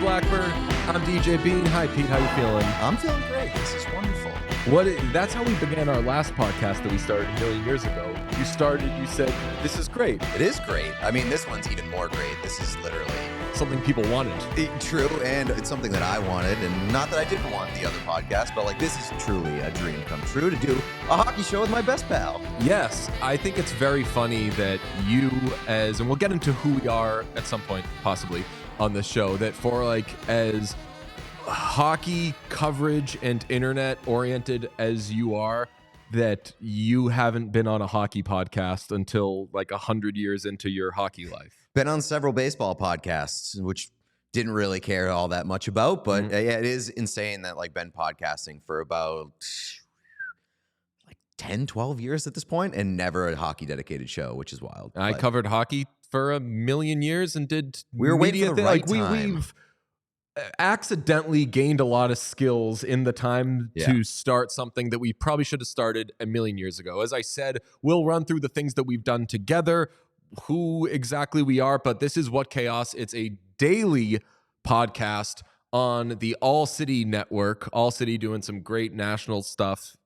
Blackburn. I'm DJ Bean. Hi, Pete. How you feeling? I'm feeling great. This is wonderful. That's how we began our last podcast that we started a million years ago. You said, this is great. It is great. I mean, this one's even more great. This is literally something people wanted. True, and it's something that I wanted, and not that I didn't want the other podcast, but like this is truly a dream come true to do a hockey show with my best pal. Yes, I think it's very funny that you and we'll get into who we are at some point, possibly, on the show, that for like as hockey coverage and internet oriented as you are, that you haven't been on a hockey podcast until like 100 years into your hockey life. Been on several baseball podcasts, which didn't really care all that much about, but yeah, it is insane that like been podcasting for about like 10, 12 years at this point and never a hockey dedicated show, which is wild. I covered hockey for a million years and did we were waiting for the right time. We've accidentally gained a lot of skills in the time to start something that we probably should have started a million years ago. As I said, we'll run through the things that we've done together, who exactly we are, but this is What Chaos. It's a daily podcast on the ALLCITY network. ALLCITY doing some great national stuff.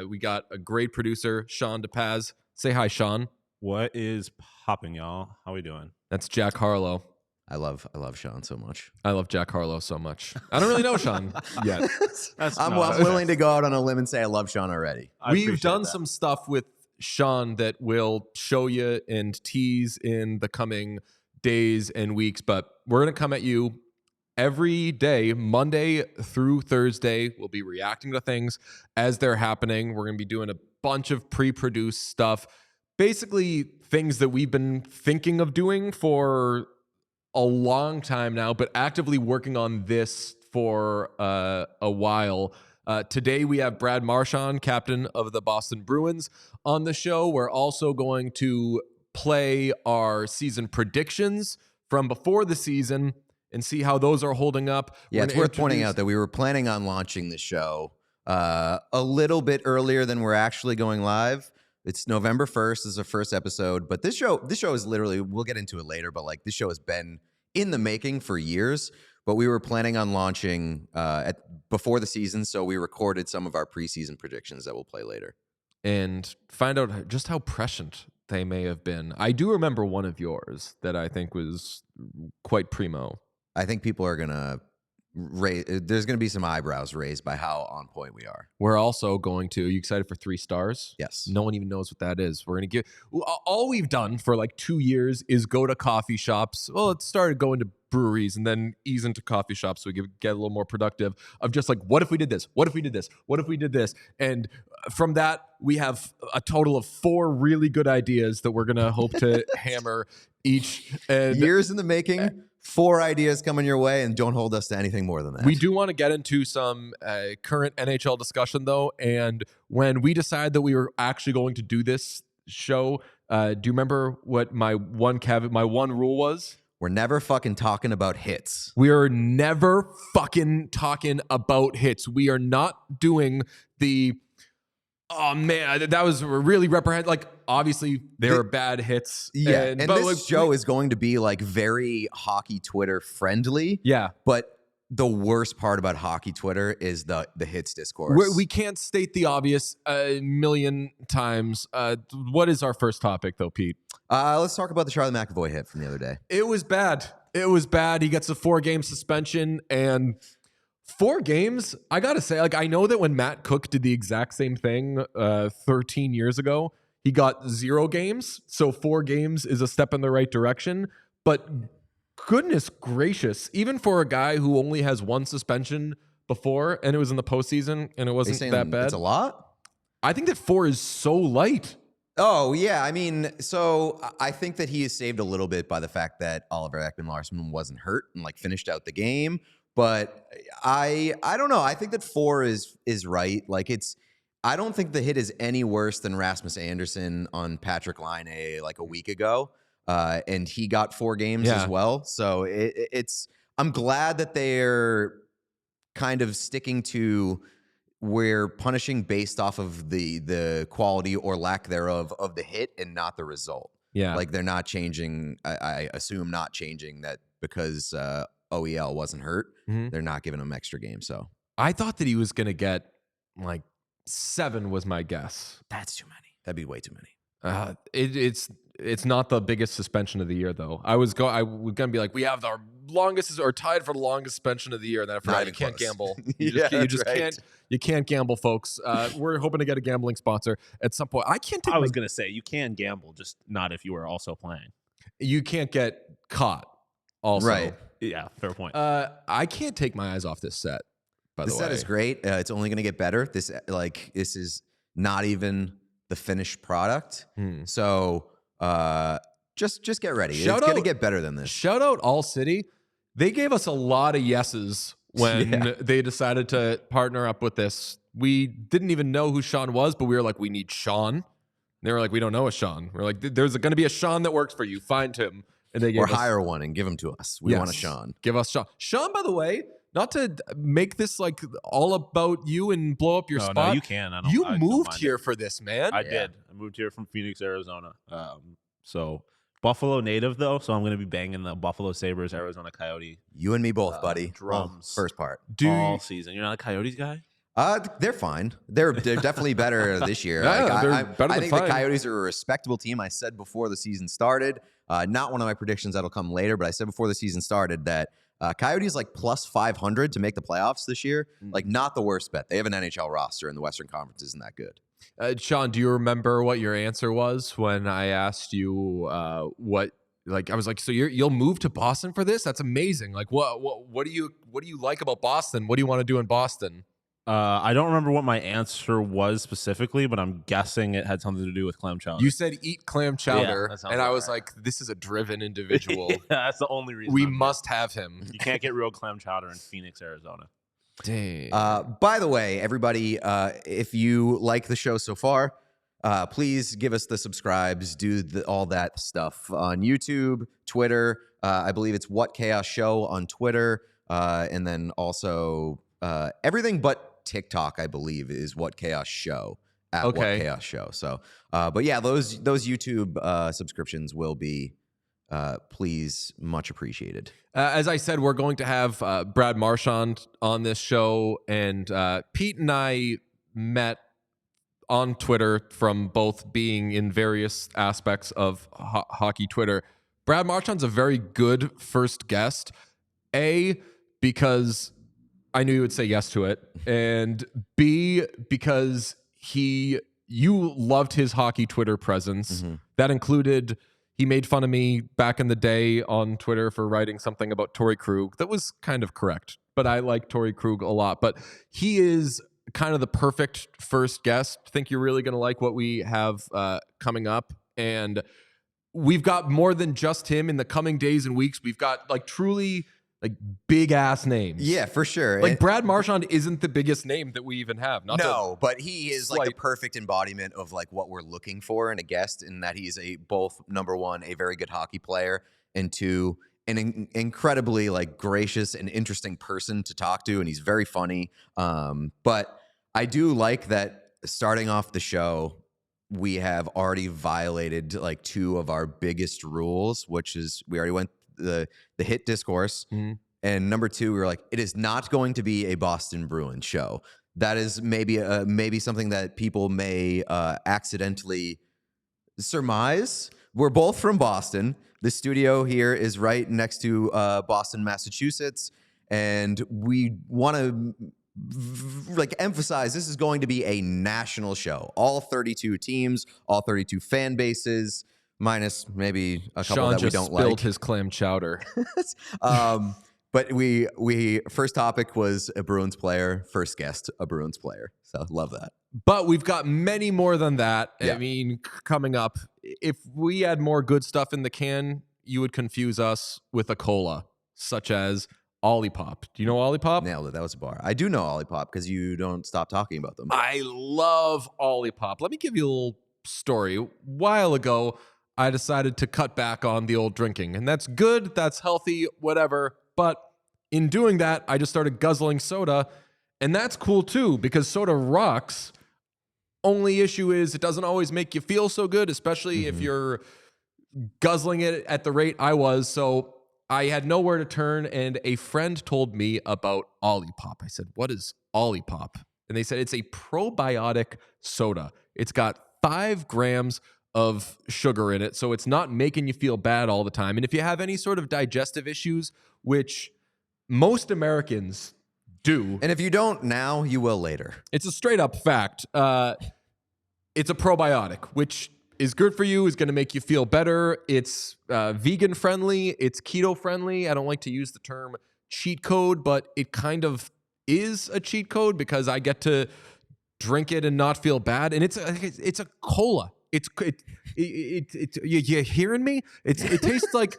We got a great producer, Sean DePaz. Say hi, Sean. What is popping, y'all? How we doing? That's Jack Harlow. I love Sean so much. I love Jack Harlow so much. I don't really know Sean yet. I'm willing to go out on a limb and say I love Sean already. We've done some stuff with Sean that we'll show you and tease in the coming days and weeks, but we're going to come at you every day, Monday through Thursday. We'll be reacting to things as they're happening. We're going to be doing a bunch of pre-produced stuff, basically things that we've been thinking of doing for a long time now, but actively working on this for a while. Today we have Brad Marchand, captain of the Boston Bruins, on the show. We're also going to play our season predictions from before the season and see how those are holding up. Yeah, it's worth pointing out that we were planning on launching the show a little bit earlier than we're actually going live. It's November 1st is the first episode, but this show is literally, we'll get into it later, but like this show has been in the making for years, but we were planning on launching before the season, so we recorded some of our preseason predictions that we'll play later. And find out just how prescient they may have been. I do remember one of yours that I think was quite primo. I think people are going to there's going to be some eyebrows raised by how on point we are. We're also going to, are you excited for 3 stars? Yes. No one even knows what that is. We're going to all we've done for like 2 years is go to coffee shops. Well, it started going to breweries and then ease into coffee shops so we get a little more productive of just like, what if we did this? What if we did this? What if we did this? And from that, we have a total of 4 really good ideas that we're going to hope to hammer each. And years in the making. 4 ideas coming your way, and don't hold us to anything more than that. We do want to get into some current NHL discussion, though, and when we decided that we were actually going to do this show, do you remember what my one rule was? We're never fucking talking about hits. We are never fucking talking about hits. We are not doing the... Oh man, that was really reprehensible. Like, obviously, there are bad hits. Yeah, and this show is going to be like very hockey Twitter friendly. Yeah, but the worst part about hockey Twitter is the hits discourse. We can't state the obvious a million times. What is our first topic, though, Pete? Let's talk about the Charlie McAvoy hit from the other day. It was bad. It was bad. He gets a 4-game suspension and... 4 games, I gotta say, like I know that when Matt Cook did the exact same thing 13 years ago, he got 0 games. So 4 games is a step in the right direction. But goodness gracious, even for a guy who only has 1 suspension before, and it was in the postseason, and it wasn't that bad. It's a lot? I think that 4 is so light. Oh, yeah. I mean, so I think that he is saved a little bit by the fact that Oliver Ekman-Larsson wasn't hurt and like finished out the game. But I don't know. I think that 4 is right. Like I don't think the hit is any worse than Rasmus Anderson on Patrick Laine like a week ago. And he got 4 games as well. So I'm glad that they're kind of sticking to we're punishing based off of the quality or lack thereof of the hit and not the result. Yeah. Like they're not changing. I assume not changing that because OEL wasn't hurt. They're not giving him extra games. So I thought that he was going to get like 7 was my guess. that's too many. That'd be way too many. It's not the biggest suspension of the year though. I was going to be like, we have our longest or tied for the longest suspension of the year, and then I forgot you can't gamble. You just can't. You can't gamble, folks. We're hoping to get a gambling sponsor at some point. I was going to say you can gamble, just not if you were also playing. You can't get caught. Also, Right. Yeah, fair point. I can't take my eyes off this set. By the way, The set is great. It's only going to get better. This is not even the finished product. So just get ready. It's going to get better than this. Shout out ALLCITY. They gave us a lot of yeses when they decided to partner up with this. We didn't even know who Sean was, but we were like, we need Sean. And they were like, we don't know a Sean. We're like, there's going to be a Sean that works for you. Find him. And they gave us, hire one and give him to us. We want a Sean. Give us Sean. Sean, by the way, not to make this like all about you and blow up your spot. No, you can. You moved here for this, man. I did. I moved here from Phoenix, Arizona. So Buffalo native though, so I'm going to be banging the Buffalo Sabres, Arizona Coyote. You and me both, buddy. Drums. First part. All season. You're not a Coyotes guy? They're fine. They're definitely better this year. Yeah, they're better I than think the fine. Coyotes are a respectable team. I said before the season started, not one of my predictions that'll come later, but I said before the season started that Coyotes like plus 500 to make the playoffs this year. Like not the worst bet. They have an NHL roster and the Western Conference isn't that good. Sean, do you remember what your answer was when I asked you what? Like I was like, so you'll move to Boston for this? That's amazing. Like what do you like about Boston? What do you want to do in Boston? I don't remember what my answer was specifically, but I'm guessing it had something to do with clam chowder. You said eat clam chowder, that sounds and I about was right. like, this is a driven individual. That's the only reason. We must have him. You can't get real clam chowder in Phoenix, Arizona. Dang. By the way, everybody, if you like the show so far, please give us the subscribes, do all that stuff on YouTube, Twitter. I believe it's What Chaos Show on Twitter, and then also everything but TikTok, I believe, is What Chaos Show at What Chaos Show. So, but yeah, those YouTube subscriptions will be please much appreciated. As I said, we're going to have Brad Marchand on this show, and Pete and I met on Twitter from both being in various aspects of hockey Twitter. Brad Marchand's a very good first guest, because I knew you would say yes to it, and B, because you loved his hockey Twitter presence. That included, he made fun of me back in the day on Twitter for writing something about Torrey Krug. That was kind of correct, but I like Torrey Krug a lot. But he is kind of the perfect first guest. I think you're really going to like what we have coming up. And we've got more than just him in the coming days and weeks. We've got like truly like big ass names. Yeah, for sure. Like Brad Marchand isn't the biggest name that we even have. But he is like the perfect embodiment of like what we're looking for in a guest, in that he's both number one, a very good hockey player, and two, an incredibly like gracious and interesting person to talk to, and he's very funny. But I do like that starting off the show, we have already violated like 2 of our biggest rules, which is we already went the hit discourse. And number 2, we were like, it is not going to be a Boston Bruins show. That is maybe something that people may accidentally surmise. We're both from Boston. The studio here is right next to Boston, Massachusetts, and we want to like emphasize this is going to be a national show. All 32 teams, all 32 fan bases, minus maybe a couple Sean that we don't just spilled like. his clam chowder. But we first topic was a Bruins player, first guest a Bruins player. So love that. But we've got many more than that. Yeah. I mean, coming up, if we had more good stuff in the can, you would confuse us with a cola, such as Olipop. Do you know Olipop? Nailed it. That was a bar. I do know Olipop because you don't stop talking about them. I love Olipop. Let me give you a little story. A while ago, I decided to cut back on the old drinking, and that's good, that's healthy, whatever. But in doing that, I just started guzzling soda, and that's cool too because soda rocks. Only issue is it doesn't always make you feel so good, especially if you're guzzling it at the rate I was. So I had nowhere to turn, and a friend told me about Olipop. I said, "What is Olipop?" And they said it's a probiotic soda. It's got 5 grams of sugar in it, so it's not making you feel bad all the time. And if you have any sort of digestive issues, which most Americans do, And if you don't now, you will later. it's a straight up fact. It's a probiotic, which is good for you, is going to make you feel better. It's vegan friendly. It's keto friendly. I don't like to use the term cheat code, but it kind of is a cheat code because I get to drink it and not feel bad. And it's a cola. You hearing me? It tastes like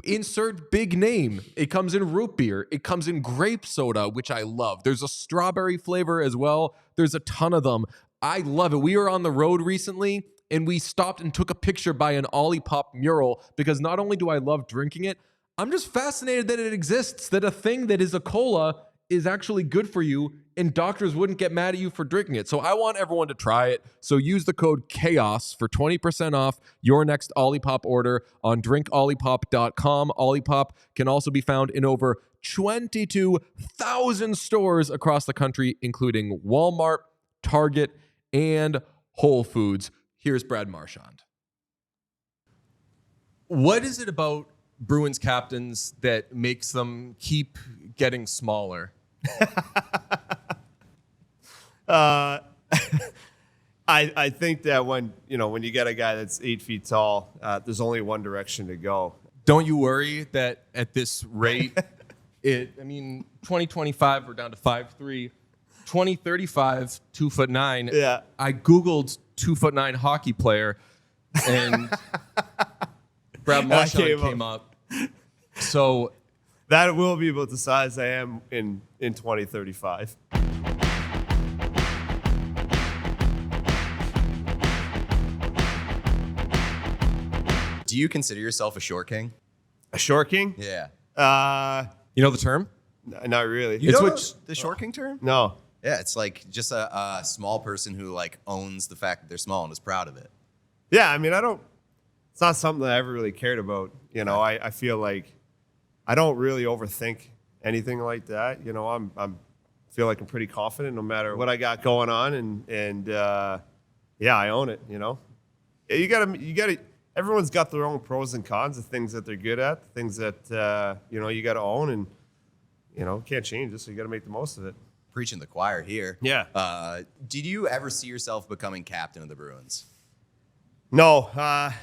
insert big name. It comes in root beer. It comes in grape soda, which I love. There's a strawberry flavor as well. There's a ton of them. I love it. We were on the road recently and we stopped and took a picture by an Olipop mural because not only do I love drinking it, I'm just fascinated that it exists, that a thing that is a cola is actually good for you and doctors wouldn't get mad at you for drinking it. So I want everyone to try it. So use the code CHAOS for 20% off your next Olipop order on drinkolipop.com. Olipop can also be found in over 22,000 stores across the country, including Walmart, Target, and Whole Foods. Here's Brad Marchand. What is it about Bruins captains that makes them keep getting smaller? I think that when you get a guy that's 8 feet tall, there's only one direction to go. Don't you worry that at this rate, 2025, we're down to 5'3", 2035, 2'9". Yeah. I Googled 2'9" hockey player and Brad Marchand came up. So That will be about the size I am in 2035. Do you consider yourself a short king? A short king? Yeah. you know the term? Not really. You It's know what- the short king term? No. Yeah, it's like just a small person who like owns the fact that they're small and is proud of it. Yeah, I mean, it's not something that I ever really cared about. I feel like I don't really overthink anything like that. Feel like I'm pretty confident no matter what I got going on, and yeah, I own it. You gotta. Everyone's got their own pros and cons, the things that they're good at, the things that you got to own, and can't change it, so you got to make the most of it. Preaching the choir here. Yeah. Did you ever see yourself becoming captain of the Bruins? No, up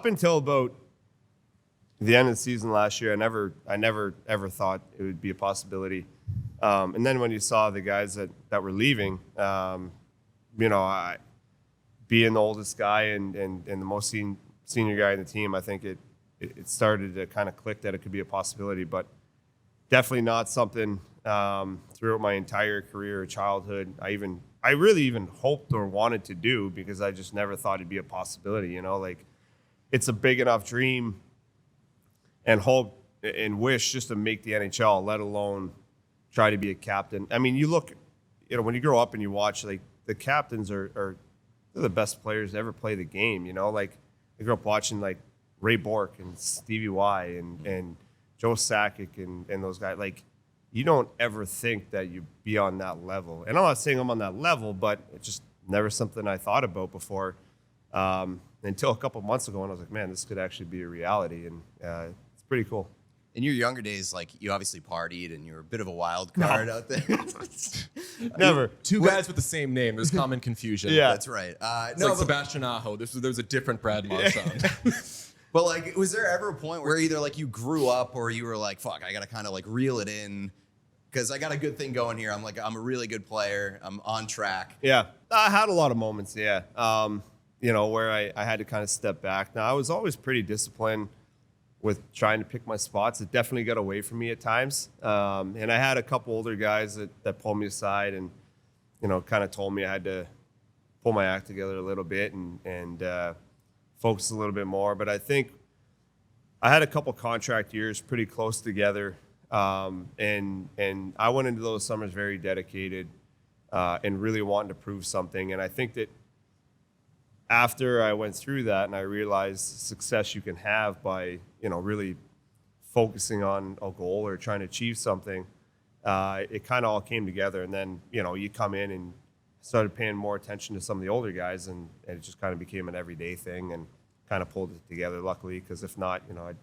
until about the end of the season last year, I never ever thought it would be a possibility. And then when you saw the guys that were leaving, I being the oldest guy and the most senior guy in the team, I think it started to kind of click that it could be a possibility, but definitely not something throughout my entire career or childhood I really even hoped or wanted to do, because I just never thought it'd be a possibility. It's a big enough dream and hope and wish just to make the NHL, let alone try to be a captain. I mean, you look, when you grow up and you watch, like, the captains are they're the best players to ever play the game. I grew up watching like Ray Bourque and Stevie Y and Joe Sakic and those guys. Like, you don't ever think that you'd be on that level. And I'm not saying I'm on that level, but it's just never something I thought about before until a couple months ago, and I was like, man, this could actually be a reality, and it's pretty cool. In your younger days, like, you obviously partied and you were a bit of a wild card out there. Never. Two guys with the same name. There's common confusion. Yeah. That's right. It's like Sebastian Aho. There's a different Brad Marchand. But like, was there ever a point where either like you grew up or you were like, fuck, I got to kind of like reel it in because I got a good thing going here. I'm a really good player. I'm on track. Yeah, I had a lot of moments. Yeah, where I had to kind of step back. Now I was always pretty disciplined with trying to pick my spots. It definitely got away from me at times. And I had a couple older guys that pulled me aside and, kind of told me I had to pull my act together a little bit and focus a little bit more. But I think I had a couple contract years pretty close together. And I went into those summers very dedicated and really wanting to prove something. And I think that after I went through that and I realized the success you can have by, really focusing on a goal or trying to achieve something, it kind of all came together. And then, you come in and started paying more attention to some of the older guys and it just kind of became an everyday thing and kind of pulled it together, luckily, because if not, I'd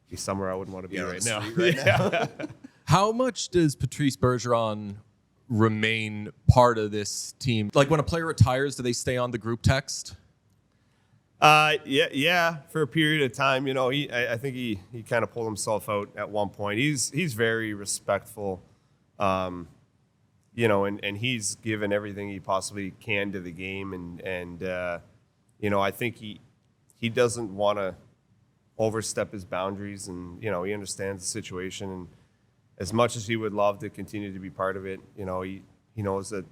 be somewhere I wouldn't want to be right now. Now. How much does Patrice Bergeron remain part of this team? Like when a player retires, do they stay on the group text? Yeah, for a period of time. I think he kind of pulled himself out at one point. He's very respectful, and he's given everything he possibly can to the game, and I think he doesn't want to overstep his boundaries, and he understands the situation, and as much as he would love to continue to be part of it, he knows that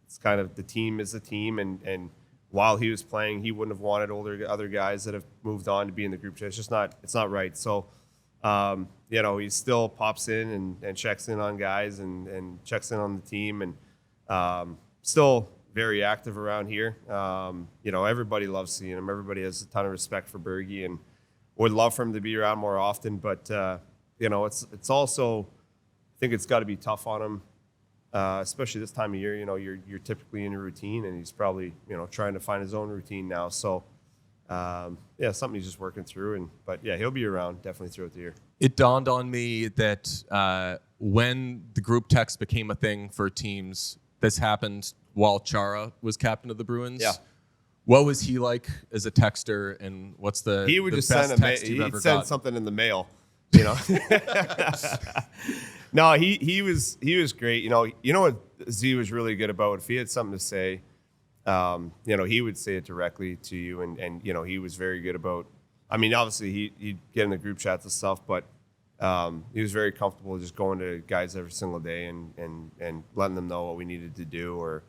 it's kind of the team is a team, and while he was playing, he wouldn't have wanted other guys that have moved on to be in the group chat. It's not right. So, he still pops in and checks in on guys and checks in on the team, and still very active around here. Everybody loves seeing him. Everybody has a ton of respect for Bergie and would love for him to be around more often. But, it's also, I think it's got to be tough on him. Especially this time of year, you're typically in a routine, and he's probably, trying to find his own routine now. So, something he's just working through. But he'll be around definitely throughout the year. It dawned on me that when the group text became a thing for teams, this happened while Chara was captain of the Bruins. Yeah. What was he like as a texter, and what's the he would the just best send text you've he'd ever send got? something in the mail, No, he was great. You know what Z was really good about? If he had something to say, he would say it directly to you, and he was very good about. I mean, obviously he'd get in the group chats and stuff, but he was very comfortable just going to guys every single day and letting them know what we needed to do, or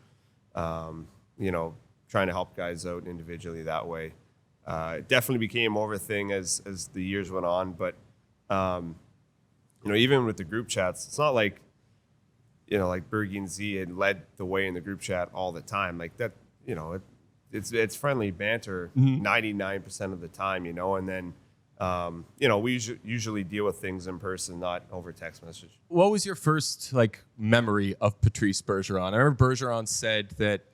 trying to help guys out individually that way. It definitely became more of a thing as the years went on, but. Even with the group chats, it's not like, like Bergie and Z had led the way in the group chat all the time. Like that, it's friendly banter 99% of the time, and then, we usually deal with things in person, not over text message. What was your first memory of Patrice Bergeron? I remember Bergeron said that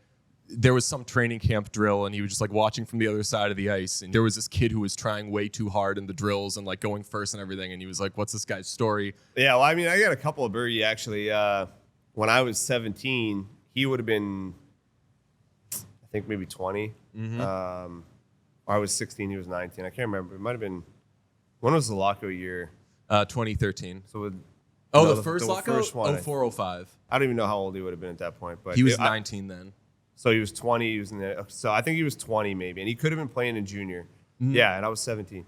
there was some training camp drill and he was just watching from the other side of the ice, and there was this kid who was trying way too hard in the drills and going first and everything, and he was like, what's this guy's story? Yeah, well, I mean, I got a couple of Bergie actually. When I was 17, he would have been, I think, maybe 20. Or I was 16, he was 19. I can't remember. It might have been, when was the Locko year? 2013. So the first Locko? First one, 0405. I don't even know how old he would have been at that point. But he was 19 then. So he was 20. He was in the, so I think he was 20 maybe, and he could have been playing in junior. Yeah, and I was 17,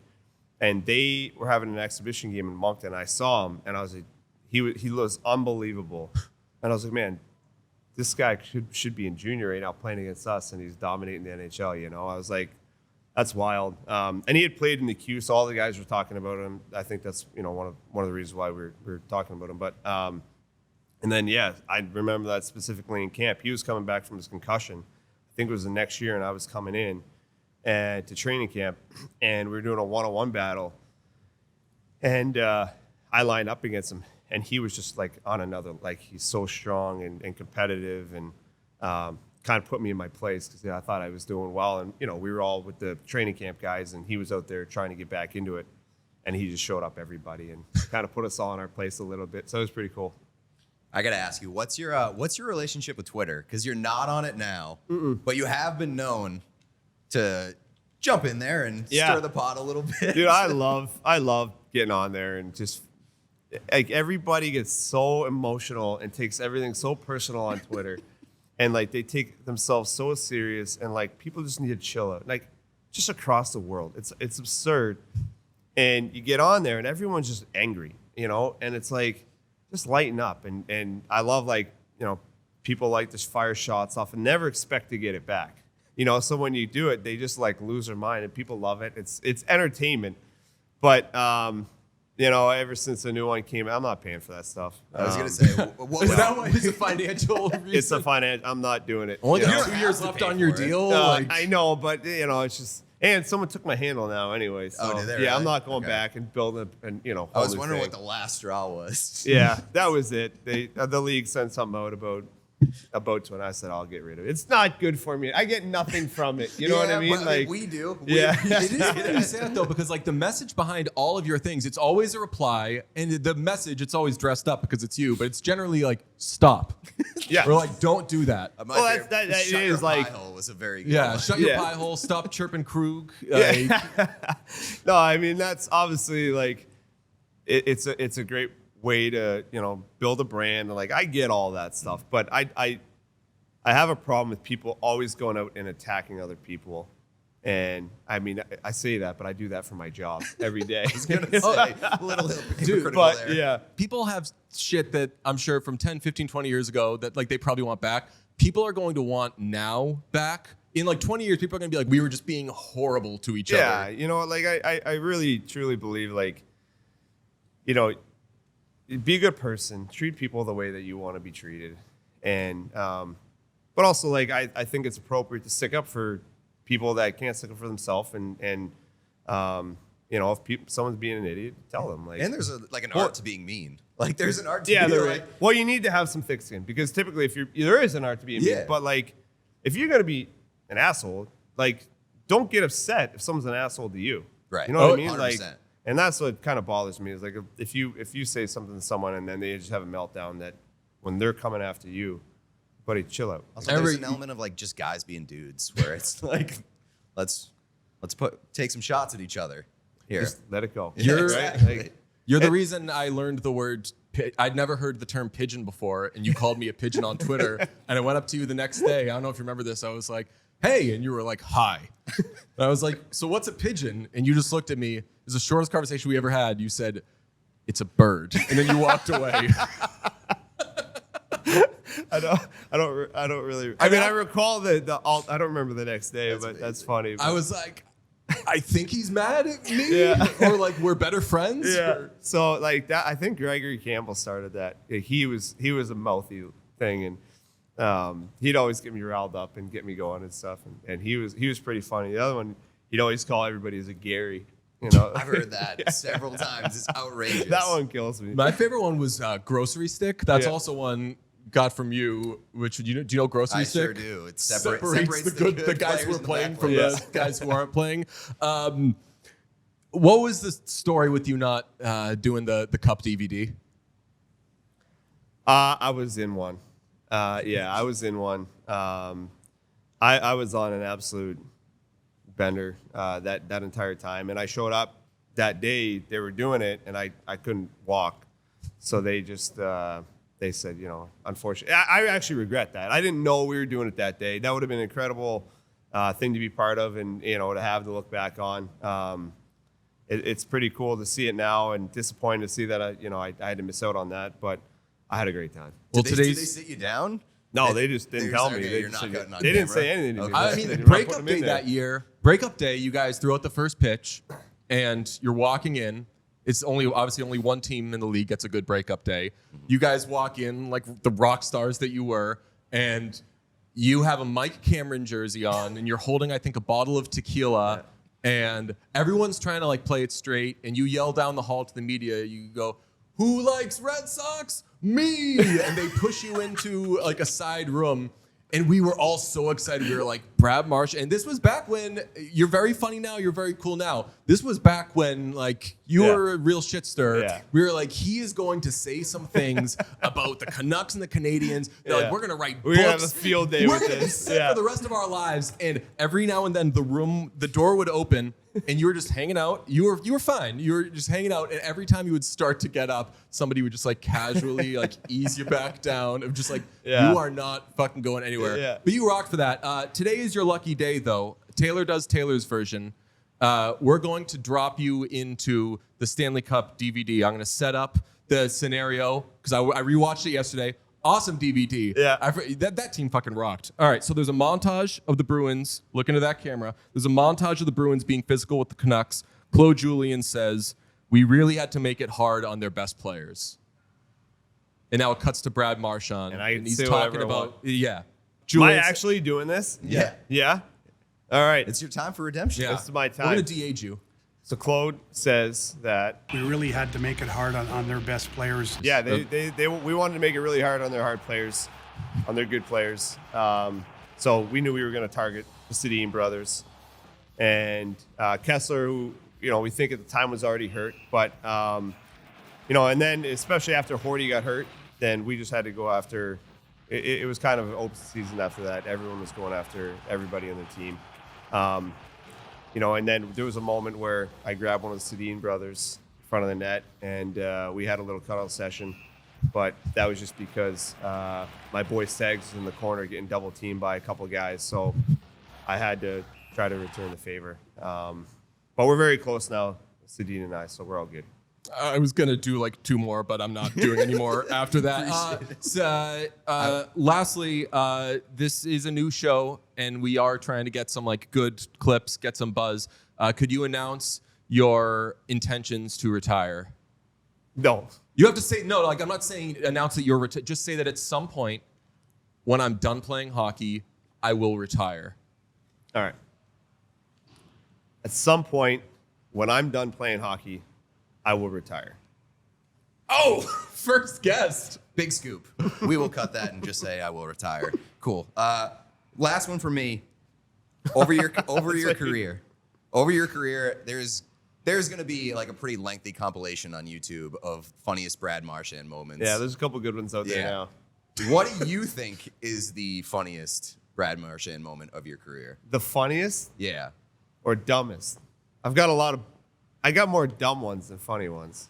and they were having an exhibition game in Moncton. I saw him, and I was like, he was unbelievable, and I was like, man, this guy should be in junior right now playing against us, and he's dominating the NHL. I was like, that's wild. And he had played in the Q, so all the guys were talking about him. I think that's one of the reasons why we're talking about him, but. And then, I remember that specifically in camp. He was coming back from his concussion. I think it was the next year, and I was coming in to training camp, and we were doing a one-on-one battle. And I lined up against him, and he was just on another, he's so strong and competitive, and kind of put me in my place because I thought I was doing well. And, we were all with the training camp guys, and he was out there trying to get back into it. And he just showed up everybody and kind of put us all in our place a little bit. So it was pretty cool. I gotta ask you, what's your relationship with Twitter? Because you're not on it now, but you have been known to jump in there and stir the pot a little bit. Dude, I love getting on there and just like everybody gets so emotional and takes everything so personal on Twitter, and like they take themselves so serious, and like people just need to chill out, like just across the world. It's absurd, and you get on there and everyone's just angry, you know, and it's like just lighten up, and I love like, you know, people like to fire shots off and never expect to get it back, you know. So when you do it, they just like lose their mind, and people love it. It's entertainment, but you know, ever since the new one came out, I'm not paying for that stuff. I was gonna say, what Is that why it's a financial reason? It's a finance. I'm not doing it. Only you got know? 2 years left on your deal. I know, but you know, it's just. And someone took my handle now anyway. So, did they yeah, really? I'm not going Okay. back and building and you know. I was whole new wondering thing. what the last straw was. Yeah, that was it. The league sent something out about to, and I said I'll get rid of it. It's not good for me. I get nothing from it. You know what I mean? Well, Like we do. Yeah. It is funny you say that though, because like the message behind all of your things, it's always a reply, and the message, it's always dressed up because it's you, but it's generally like stop, Yeah. or like don't do that. My Well, favorite- that Shut is Your like- Pie Hole was a very good Yeah, one. shut your Yeah. pie hole, stop chirping Krug. No, I mean that's obviously like it's a great way to, you know, build a brand. Like I get all that stuff, but I have a problem with people always going out and attacking other people. And I mean, I say that, but I do that for my job every day. I was gonna say, a little hypocritical but there. yeah, People have shit that I'm sure from 10, 15, 20 years ago that like they probably want back. People are going to want now back. In like 20 years, people are going to be like, we were just being horrible to each yeah. other. You know, like I really truly believe like, you know, be a good person, treat people the way that you want to be treated, and but also like I think it's appropriate to stick up for people that can't stick up for themselves, and you know, if someone's being an idiot, tell them like. And there's an Well- art to being mean. Like there's an art to Yeah, being there like, is. Well, you need to have some thick skin, because typically, if there is an art to being mean, Yeah. but like, if you're gonna be an asshole, like, don't get upset if someone's an asshole to you. Right. You know what Oh, I mean? 100%. Like, and that's what kind of bothers me is like if you say something to someone and then they just have a meltdown, that when they're coming after you, buddy, chill out. Also, there's an element of like just guys being dudes where it's like, let's take some shots at each other here. Just let it go. You're- Exactly. Like, You're the reason I learned the word. I'd never heard the term pigeon before, and you called me a pigeon on Twitter. And I went up to you the next day. I don't know if you remember this. I was like, "Hey," and you were like, "Hi." And I was like, "So what's a pigeon?" And you just looked at me. It was the shortest conversation we ever had. You said, "It's a bird," and then you walked away. I don't really. I mean, I recall the alt. I don't remember the next day, That's but that's amazing. funny. I but- was like, "I think he's mad at me," Yeah. or like we're better friends. Yeah. or- So like that, I think Gregory Campbell started that. He was a mouthy thing, and he'd always get me riled up and get me going and stuff. And he was pretty funny. The other one, he'd always call everybody as a Gary. You know, I've heard that several times. It's outrageous. that one kills me. My favorite one was grocery stick. That's Yeah. also one got from you. Which do you know grocery I stick? sure do. It Separates the good guys who are players and the playing bad from players. the guys who aren't playing. What was the story with you not doing the cup DVD? I was in one. Yeah, I was in one. I was on an absolute bender that entire time, and I showed up that day. They were doing it, and I couldn't walk, so they just they said, you know, unfortunately, I actually regret that. I didn't know we were doing it that day. That would have been an incredible thing to be part of, and you know, to have to look back on. It's pretty cool to see it now, and disappointed to see that I had to miss out on that, but I had a great time. Well, Did they today's sit you down? No, they just didn't tell me. Okay, They you're just not said- cutting on they didn't camera. say anything to me. Okay. I They mean, were not breakup putting them day in there. that year. Breakup day, you guys threw out the first pitch, and you're walking in. It's obviously only one team in the league gets a good breakup day. You guys walk in like the rock stars that you were, and you have a Mike Cameron jersey on, and you're holding, I think, a bottle of tequila, and everyone's trying to like play it straight, and you yell down the hall to the media. You go, "Who likes Red Sox? Me!" And they push you into like a side room. And we were all so excited. We were like, Brad Marchand. And this was back when you're very funny now. You're very cool now. This was back when like you Yeah. were a real shit stir. Yeah. We were like, he is going to say some things about the Canucks and the Canadians. They're Yeah. like, we're going to write We're books. gonna have a field day We're with gonna be this. set Yeah. for the rest of our lives. And every now and then the door would open and you were just hanging out. You were fine. You were just hanging out, and every time you would start to get up, somebody would just like casually like ease you back down. Of just like you are not fucking going anywhere. Yeah. But you rocked for that. Today is your lucky day, though. Taylor does Taylor's version. We're going to drop you into the Stanley Cup DVD. I'm going to set up the scenario because I rewatched it yesterday. Awesome DVD. Yeah. That team fucking rocked. All right, so there's a montage of the Bruins. Look into that camera. There's a montage of the Bruins being physical with the Canucks. Claude Julien says, we really had to make it hard on their best players. And now it cuts to Brad Marchand. And he's say talking whatever I about, want. yeah. Am I Julien's- actually doing this? Yeah. Yeah? All right. It's your time for redemption. Yeah. This is my We're time. going to de-age you. So Claude says that, We really had to make it hard on their best players. yeah, we wanted to make it really hard on their hard players, on their good players. So we knew we were going to target the Sedin brothers. And Kessler, who, we think at the time was already hurt. But, and then especially after Horty got hurt, then we just had to go after it was kind of an open season after that. Everyone was going after everybody on the team. And then there was a moment where I grabbed one of the Sedin brothers in front of the net, and we had a little cuddle session. But that was just because my boy Segs was in the corner getting double teamed by a couple of guys, so I had to try to return the favor. But we're very close now, Sedin and I, so we're all good. I was going to do like two more, but I'm not doing any more after that. Lastly, this is a new show, and we are trying to get some like good clips, get some buzz. Could you announce your intentions to retire? No. You have to say, no, like I'm not saying announce that you're just say that at some point when I'm done playing hockey, I will retire. All right. At some point, when I'm done playing hockey, I will retire. Oh, first guest. Big scoop. We will cut that and just say I will retire. Cool. Last one for me. Over your career, there's going to be like a pretty lengthy compilation on YouTube of funniest Brad Marchand moments. Yeah, there's a couple good ones out there now. What do you think is the funniest Brad Marchand moment of your career? The funniest Yeah. or dumbest? I got more dumb ones than funny ones.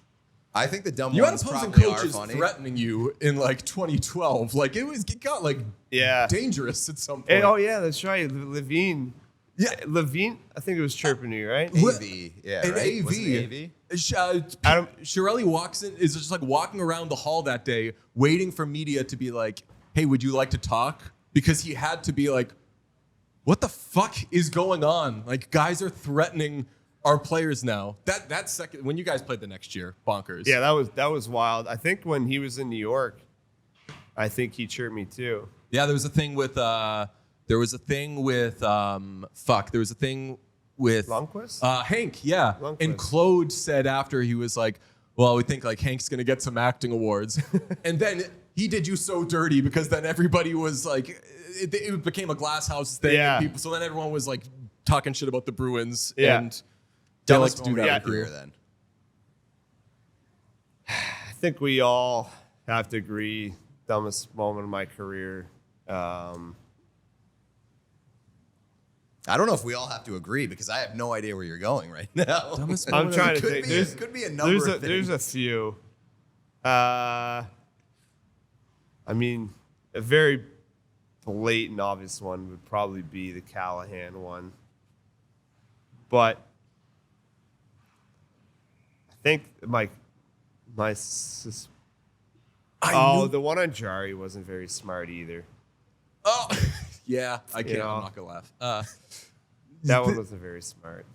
I think the dumb You had ones opposing probably are coaches funny. threatening you in like 2012. Like it got like Yeah. dangerous at some point. Hey, oh yeah, that's right. Levine. Yeah. Levine, I think it was chirping you, right? AV. Yeah, And right? AV. Wasn't it AV? Adam- Shirelli is just like walking around the hall that day, waiting for media to be like, "Hey, would you like to talk?" Because he had to be like, "What the fuck is going on? Like, guys are threatening our players now." That second when you guys played the next year, bonkers. Yeah, that was wild. I think when he was in New York, I think he chirped me too. Yeah, there was a thing with Lundqvist? Hank, yeah. Lundqvist. And Claude said after, he was like, well, we think like Hank's gonna get some acting awards. And then he did you so dirty because then everybody was like, it became a glass house thing. Yeah. And so then everyone was like talking shit about the Bruins. Yeah. And they like Dumbest to do moment that. of your career then. I think we all have to agree, dumbest moment of my career. I don't know if we all have to agree because I have no idea where you're going right now. Dumbest I'm trying to could think. be, could be a number of things. There's a few. I mean, a very blatant, obvious one would probably be the Callahan one. But I think the one on Jari wasn't very smart either. Oh, yeah, I can't. You know. I'm not gonna laugh. That one wasn't very smart.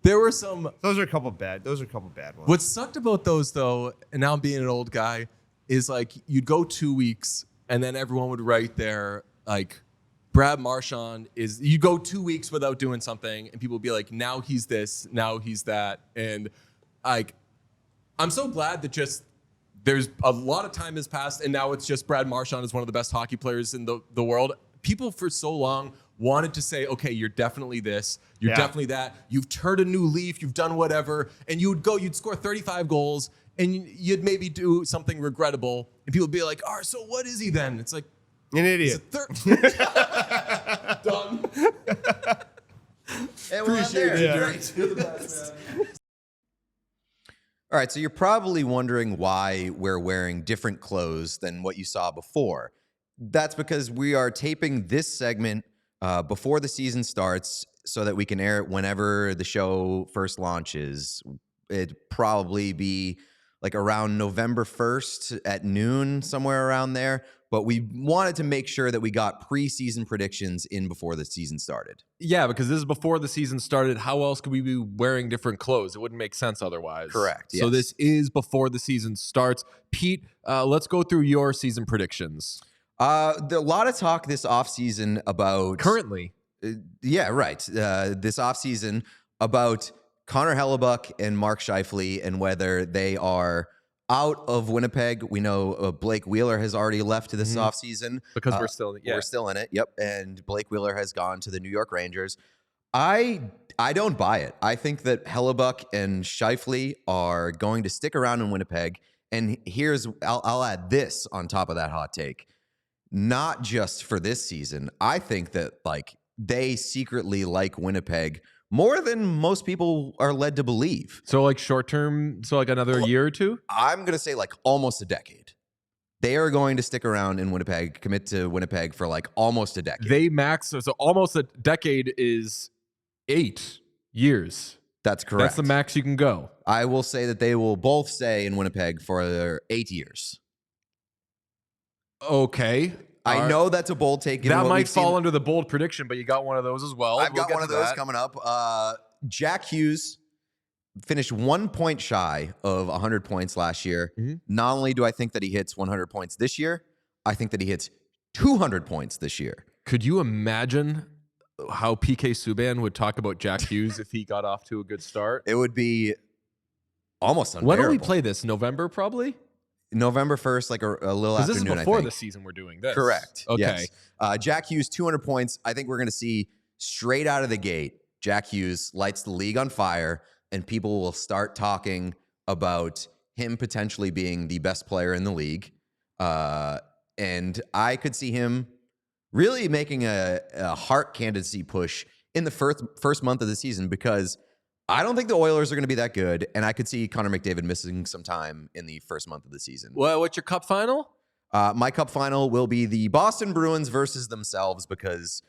There were some. Those are a couple bad ones. What sucked about those though, and now being an old guy, is like you'd go 2 weeks and then everyone would write there like Brad Marchand is. You go 2 weeks without doing something, and people would be like, now he's this, now he's that, and like I'm so glad that just there's a lot of time has passed, and now it's just Brad Marchand is one of the best hockey players in the world. People for so long wanted to say, okay, you're definitely this, you're definitely that. You've turned a new leaf, you've done whatever, and you'd score 35 goals, and you'd maybe do something regrettable, and people would be like, so what is he then? It's like, An idiot. done. Appreciate you, Great. All right, so you're probably wondering why we're wearing different clothes than what you saw before. That's because we are taping this segment before the season starts so that we can air it whenever the show first launches. It'd probably be like around November 1st at noon, somewhere around there. But we wanted to make sure that we got preseason predictions in before the season started. Yeah, because this is before the season started. How else could we be wearing different clothes? It wouldn't make sense otherwise. Correct, So yes. this is before the season starts. Pete, let's go through your season predictions. There's a lot of talk this offseason about... Currently. Yeah, right. This offseason about Connor Hellebuck and Mark Scheifele and whether they are out of Winnipeg. We know Blake Wheeler has already left this offseason. Because we're still We're still in it, yep. And Blake Wheeler has gone to the New York Rangers. I don't buy it. I think that Hellebuck and Scheifele are going to stick around in Winnipeg. And I'll add this on top of that hot take. Not just for this season. I think that they secretly like Winnipeg more than most people are led to believe. So like short term, so like another year or two? I'm going to say almost a decade. They are going to stick around in Winnipeg, commit to Winnipeg for almost a decade. They max, so almost a decade is 8 years. That's correct. That's the max you can go. I will say that they will both stay in Winnipeg for 8 years. Okay. I know that's a bold take. That might fall under the bold prediction, but you got one of those as well. I've got one of those coming up. Jack Hughes finished 1 point shy of 100 points last year. Not only do I think that he hits 100 points this year, I think that he hits 200 points this year. Could you imagine how PK Subban would talk about Jack Hughes if he got off to a good start? It would be almost unbearable. When do we play this? November, probably? November 1st, a little Because afternoon, this is before I think. the season we're doing this. Correct. Okay. Yes. Jack Hughes, 200 points. I think we're going to see straight out of the gate, Jack Hughes lights the league on fire, and people will start talking about him potentially being the best player in the league. And I could see him really making a Hart candidacy push in the first month of the season, because I don't think the Oilers are going to be that good, and I could see Connor McDavid missing some time in the first month of the season. Well, what's your cup final? My cup final will be the Boston Bruins versus themselves, because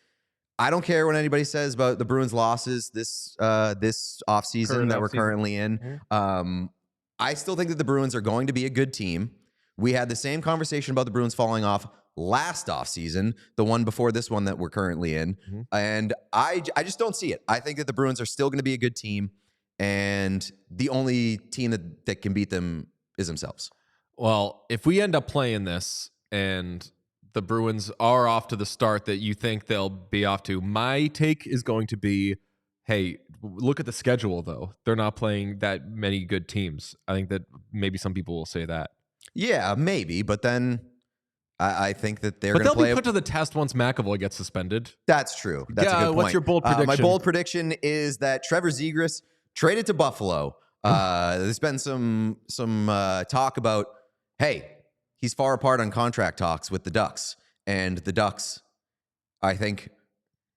I don't care what anybody says about the Bruins' losses this offseason that we're currently in. I still think that the Bruins are going to be a good team. We had the same conversation about the Bruins falling off last offseason, the one before this one that we're currently in. And I just don't see it. I think that the Bruins are still going to be a good team, and the only team that can beat them is themselves. Well, if we end up playing this and the Bruins are off to the start that you think they'll be off to, my take is going to be, hey, look at the schedule, though. They're not playing that many good teams. I think that maybe some people will say that. Yeah, maybe, but then I think that they're going to play. But they'll be put to the test once McAvoy gets suspended. That's true. That's a good point. What's your bold prediction? My bold prediction is that Trevor Zegras traded to Buffalo. There's been some talk about, hey, he's far apart on contract talks with the Ducks, and the Ducks, I think,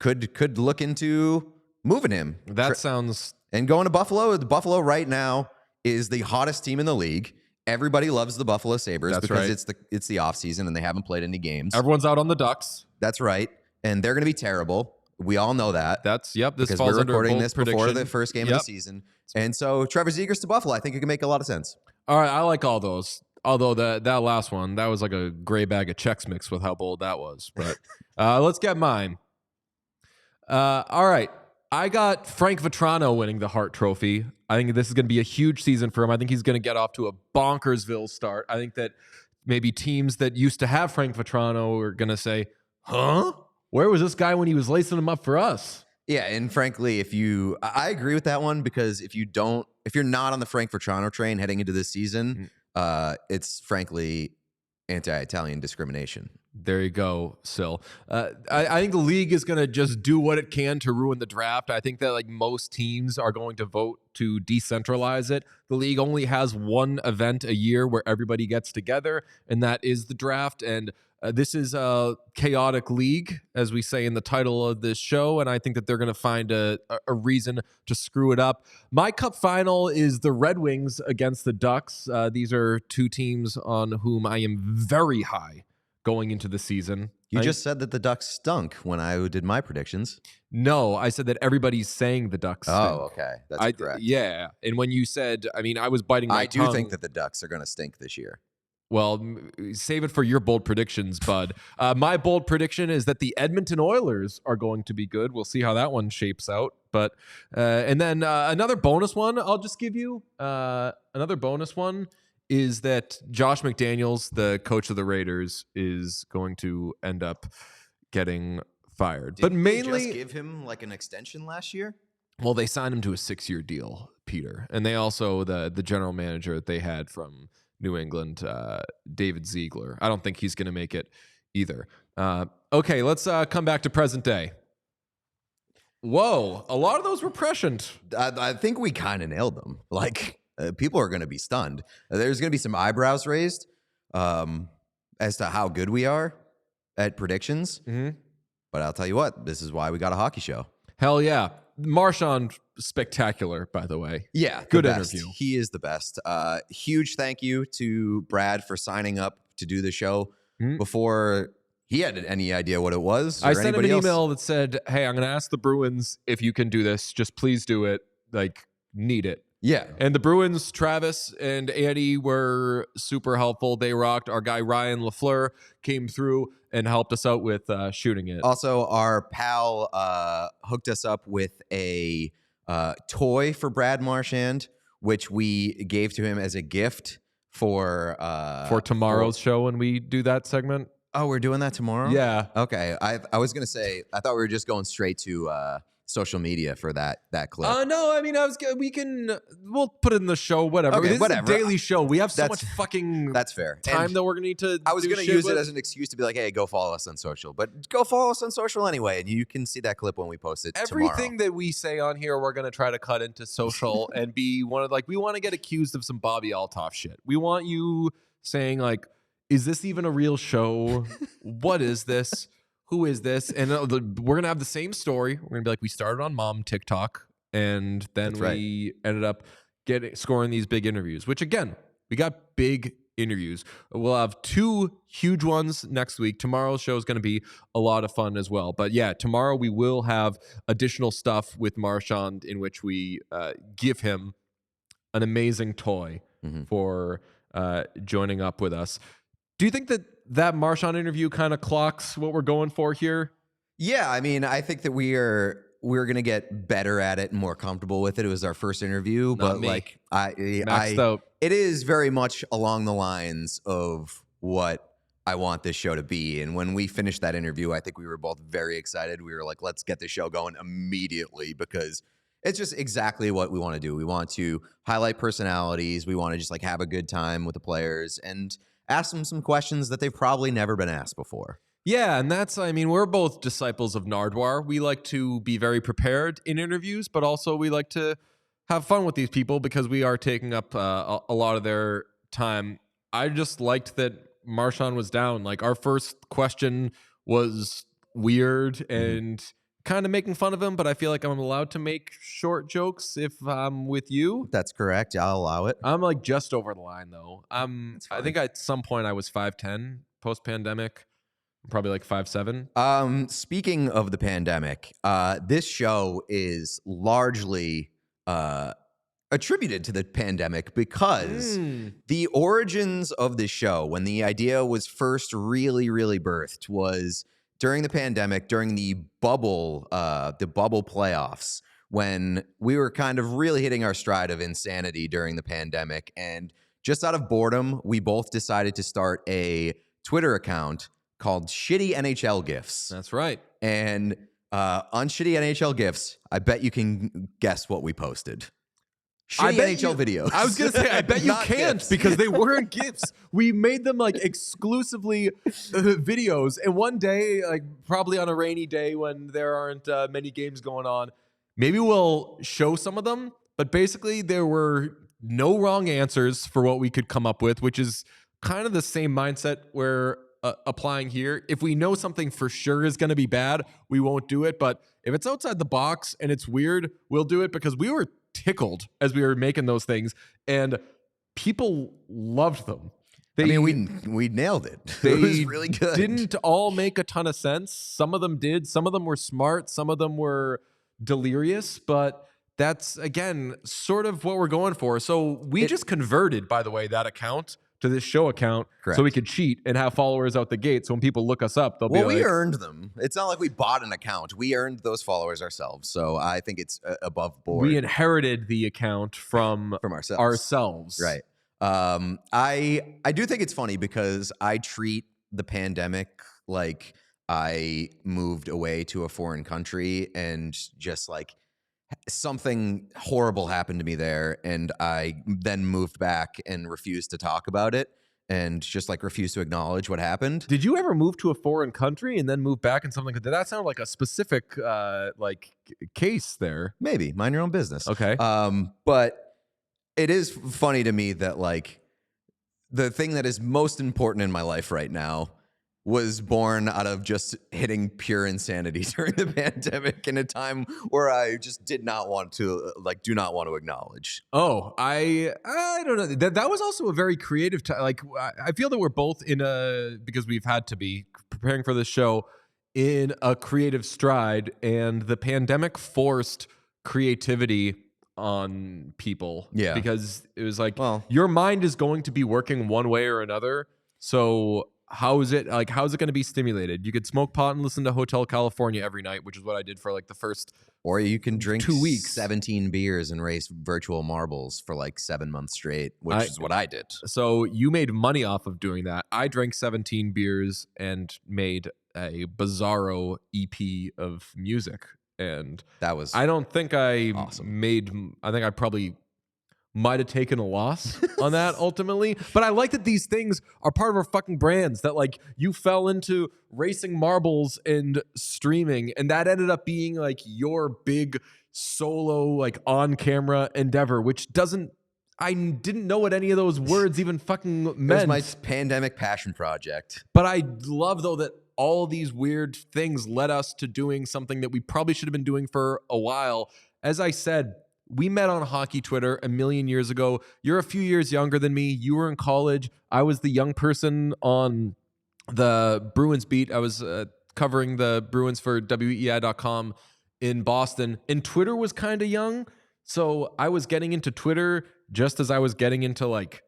could look into moving him. That sounds... And going to Buffalo. The Buffalo right now is the hottest team in the league. Everybody loves the Buffalo Sabres because it's the offseason and they haven't played any games. Everyone's out on the Ducks. That's right. And they're going to be terrible. We all know that. This because falls we're under recording bold this prediction. before the first game of the season. And so Trevor Zegras to Buffalo, I think it can make a lot of sense. All right, I like all those. Although that last one, that was like a gray bag of checks mixed with how bold that was. But let's get mine. All right. I got Frank Vetrano winning the Hart Trophy. I think this is going to be a huge season for him. I think he's going to get off to a bonkersville start. I think that maybe teams that used to have Frank Vetrano are going to say, huh? Where was this guy when he was lacing them up for us? Yeah, and frankly, I agree with that one, because if you're not on the Frank Vetrano train heading into this season, it's frankly anti-Italian discrimination. There you go, Sil. I think the league is going to just do what it can to ruin the draft. I think that most teams are going to vote to decentralize it. The league only has one event a year where everybody gets together, and that is the draft. And This is a chaotic league, as we say in the title of this show, and I think that they're going to find a reason to screw it up. My cup final is the Red Wings against the Ducks. These are two teams on whom I am very high going into the season. You just said that the Ducks stunk when I did my predictions. No, I said that everybody's saying the Ducks stink. Oh, okay. That's correct. Yeah, and when you said, I mean, I was biting my tongue. I do think that the Ducks are going to stink this year. Well, save it for your bold predictions, bud. My bold prediction is that the Edmonton Oilers are going to be good. We'll see how that one shapes out. But and then another bonus one I'll just give you. Another bonus one is that Josh McDaniels, the coach of the Raiders, is going to end up getting fired. But mainly, just give him like an extension last year. Well, they signed him to a 6-year deal, Peter, and they also the general manager that they had from New England, David Ziegler. I don't think he's going to make it either. Okay, let's come back to present day. Whoa, a lot of those were prescient. I think we kind of nailed them. Like, people are going to be stunned. There's going to be some eyebrows raised as to how good we are at predictions. Mm-hmm. But I'll tell you what, this is why we got a hockey show. Hell yeah. Marchand, spectacular, by the way. Yeah, good best. interview. He is the best. Huge thank you to Brad for signing up to do the show before he had any idea what it was. I sent him an else. email that said, hey, I'm going to ask the Bruins if you can do this. Just please do it. Like, need it. Yeah. And the Bruins, Travis and Andy were super helpful. They rocked. Our guy Ryan LaFleur came through and helped us out with shooting it. Also, our pal hooked us up with a toy for Brad Marchand, which we gave to him as a gift for tomorrow's show when we do that segment. Oh, we're doing that tomorrow? Yeah. Okay. I was going to say, I thought we were just going straight to social media for that clip. No, I mean, we'll put it in the show, whatever. Okay, This whatever. is a daily show. We have so That's- much fucking That's fair. time And that we're going to need to I was do going to shit use with. it as an excuse to be like, hey, go follow us on social. But go follow us on social anyway, and you can see that clip when we post it tomorrow. Everything that we say on here, we're going to try to cut into social and be one of we want to get accused of some Bobby Altoff shit. We want you saying like, is this even a real show? What is this? Who is this? And we're going to have the same story. We're going to be like, we started on mom TikTok and then That's right. we ended up scoring these big interviews, which again, we got big interviews. We'll have 2 huge ones next week. Tomorrow's show is going to be a lot of fun as well. But yeah, tomorrow we will have additional stuff with Marchand in which we give him an amazing toy for joining up with us. Do you think that Marchand interview kind of clocks what we're going for here? Yeah, I mean, I think that we're going to get better at it and more comfortable with it. It was our first interview, but me. like Maxed out. it is very much along the lines of what I want this show to be. And when we finished that interview, I think we were both very excited. We were like, let's get the show going immediately because it's just exactly what we want to do. We want to highlight personalities. We want to just like have a good time with the players and ask them some questions that they've probably never been asked before. Yeah, and we're both disciples of Nardwuar. We like to be very prepared in interviews, but also we like to have fun with these people because we are taking up a lot of their time. I just liked that Marchand was down. Like, our first question was weird and kind of making fun of him, but I feel like I'm allowed to make short jokes if I'm with you. That's correct. I'll allow it. I'm like just over the line though. I think at some point I was 5'10" post-pandemic. I'm probably like 5'7". Speaking of the pandemic, this show is largely attributed to the pandemic because the origins of this show, when the idea was first really, really birthed, was during the pandemic, during the bubble playoffs, when we were kind of really hitting our stride of insanity during the pandemic. And just out of boredom, we both decided to start a Twitter account called Shitty NHL GIFs. That's right. And on Shitty NHL GIFs, I bet you can guess what we posted. Shitty NHL videos. I was going to say, I bet you Not can't GIFs. because they weren't GIFs. We made them like exclusively videos. And one day, like probably on a rainy day when there aren't many games going on, maybe we'll show some of them. But basically, there were no wrong answers for what we could come up with, which is kind of the same mindset where applying here. If we know something for sure is going to be bad, we won't do it. But if it's outside the box and it's weird, we'll do it, because we were tickled as we were making those things, and people loved them. We nailed it. It was really good. Didn't all make a ton of sense. Some of them did. Some of them were smart. Some of them were delirious. But that's, again, sort of what we're going for. So we just converted, by the way, that account to this show account. Correct. So we could cheat and have followers out the gate. So when people look us up, they'll be like... Well, we earned them. It's not like we bought an account. We earned those followers ourselves. So I think it's above board. We inherited the account from ourselves. Right. I do think it's funny because I treat the pandemic like I moved away to a foreign country and just like something horrible happened to me there, and I then moved back and refused to talk about it and just like refused to acknowledge what happened. Did you ever move to a foreign country and then move back and something? Did that sound like a specific case there? Maybe. Mind your own business. Okay. But it is funny to me that like the thing that is most important in my life right now was born out of just hitting pure insanity during the pandemic in a time where I just do not want to acknowledge. Oh, I don't know. That was also a very creative time. Like, I feel that we're both because we've had to be preparing for this show in a creative stride, and the pandemic forced creativity on people. Yeah. Because it was like, your mind is going to be working one way or another. So how is it going to be stimulated? You could smoke pot and listen to Hotel California every night, which is what I did for like the first, or you can drink 2 weeks, 17 beers and race virtual marbles for like 7 months straight, which is what I did. So you made money off of doing that. I drank 17 beers and made a bizarro EP of music. And that was I don't think I awesome. I think I probably might have taken a loss on that ultimately. But I like that these things are part of our fucking brands, that like you fell into racing marbles and streaming, and that ended up being like your big solo, like on camera endeavor, which I didn't know what any of those words even fucking meant. It was my pandemic passion project. But I love though that all these weird things led us to doing something that we probably should have been doing for a while. As I said, we met on hockey Twitter a million years ago. You're a few years younger than me. You were in college. I was the young person on the Bruins beat. I was covering the Bruins for WEI.com in Boston. And Twitter was kind of young. So I was getting into Twitter just as I was getting into like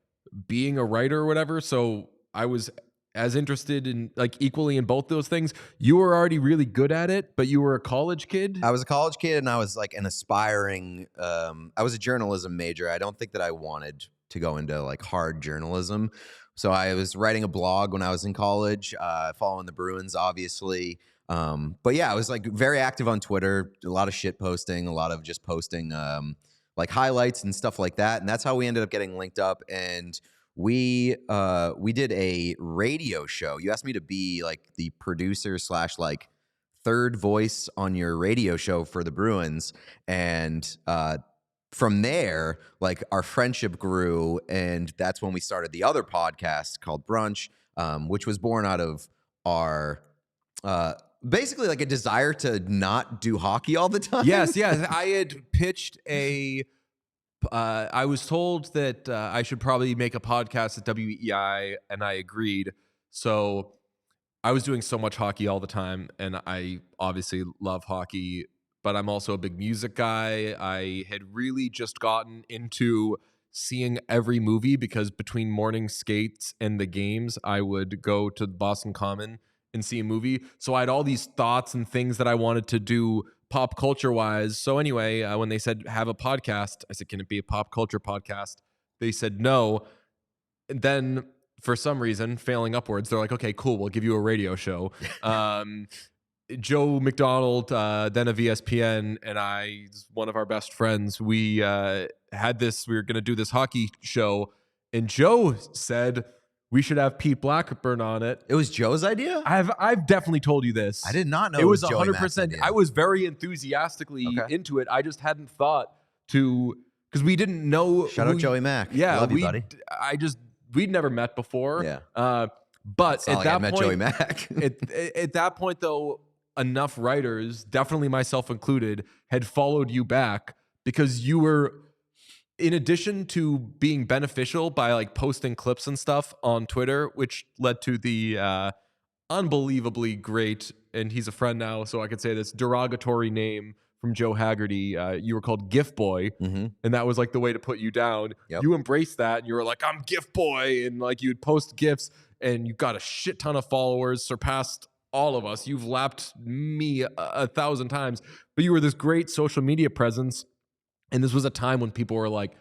being a writer or whatever. So I was as interested in like equally in both those things. You were already really good at it, but you were a college kid. I was a college kid, and I was like an aspiring, I was a journalism major. I don't think that I wanted to go into like hard journalism. So I was writing a blog when I was in college, following the Bruins, obviously. But yeah, I was like very active on Twitter, a lot of shit posting, a lot of just posting like highlights and stuff like that. And that's how we ended up getting linked up. And we did a radio show. You asked me to be like the producer / like third voice on your radio show for the Bruins. And from there, like our friendship grew, and that's when we started the other podcast called Brunch, which was born out of our basically like a desire to not do hockey all the time. Yes. I had pitched I was told that I should probably make a podcast at WEI, and I agreed. So I was doing so much hockey all the time, and I obviously love hockey, but I'm also a big music guy. I had really just gotten into seeing every movie because between morning skates and the games, I would go to Boston Common and see a movie. So I had all these thoughts and things that I wanted to do pop culture wise. So anyway, when they said have a podcast, I said, can it be a pop culture podcast? They said no. And then for some reason, failing upwards, they're like, okay, cool, we'll give you a radio show. Joe McDonald, then of ESPN, and I, one of our best friends, we were going to do this hockey show, and Joe said we should have Pete Blackburn on it. It was Joe's idea? I've definitely told you this. I did not know it was Joey 100%. idea. I was very enthusiastically into it. I just hadn't thought to, because we didn't know. Shout out Joey Mack. Yeah. Love you, buddy. We'd never met before. Yeah. But It's not at like I that met point, Joey Mack. at that point, though, enough writers, definitely myself included, had followed you back because you were, in addition to being beneficial by like posting clips and stuff on Twitter, which led to the unbelievably great, and he's a friend now, so I could say this derogatory name from Joe Haggerty. You were called Gift Boy, and that was like the way to put you down. Yep. You embraced that, and you were like, I'm Gift Boy, and like you'd post gifts, and you got a shit ton of followers, surpassed all of us. You've lapped me 1,000 times, but you were this great social media presence, and this was a time when people were like,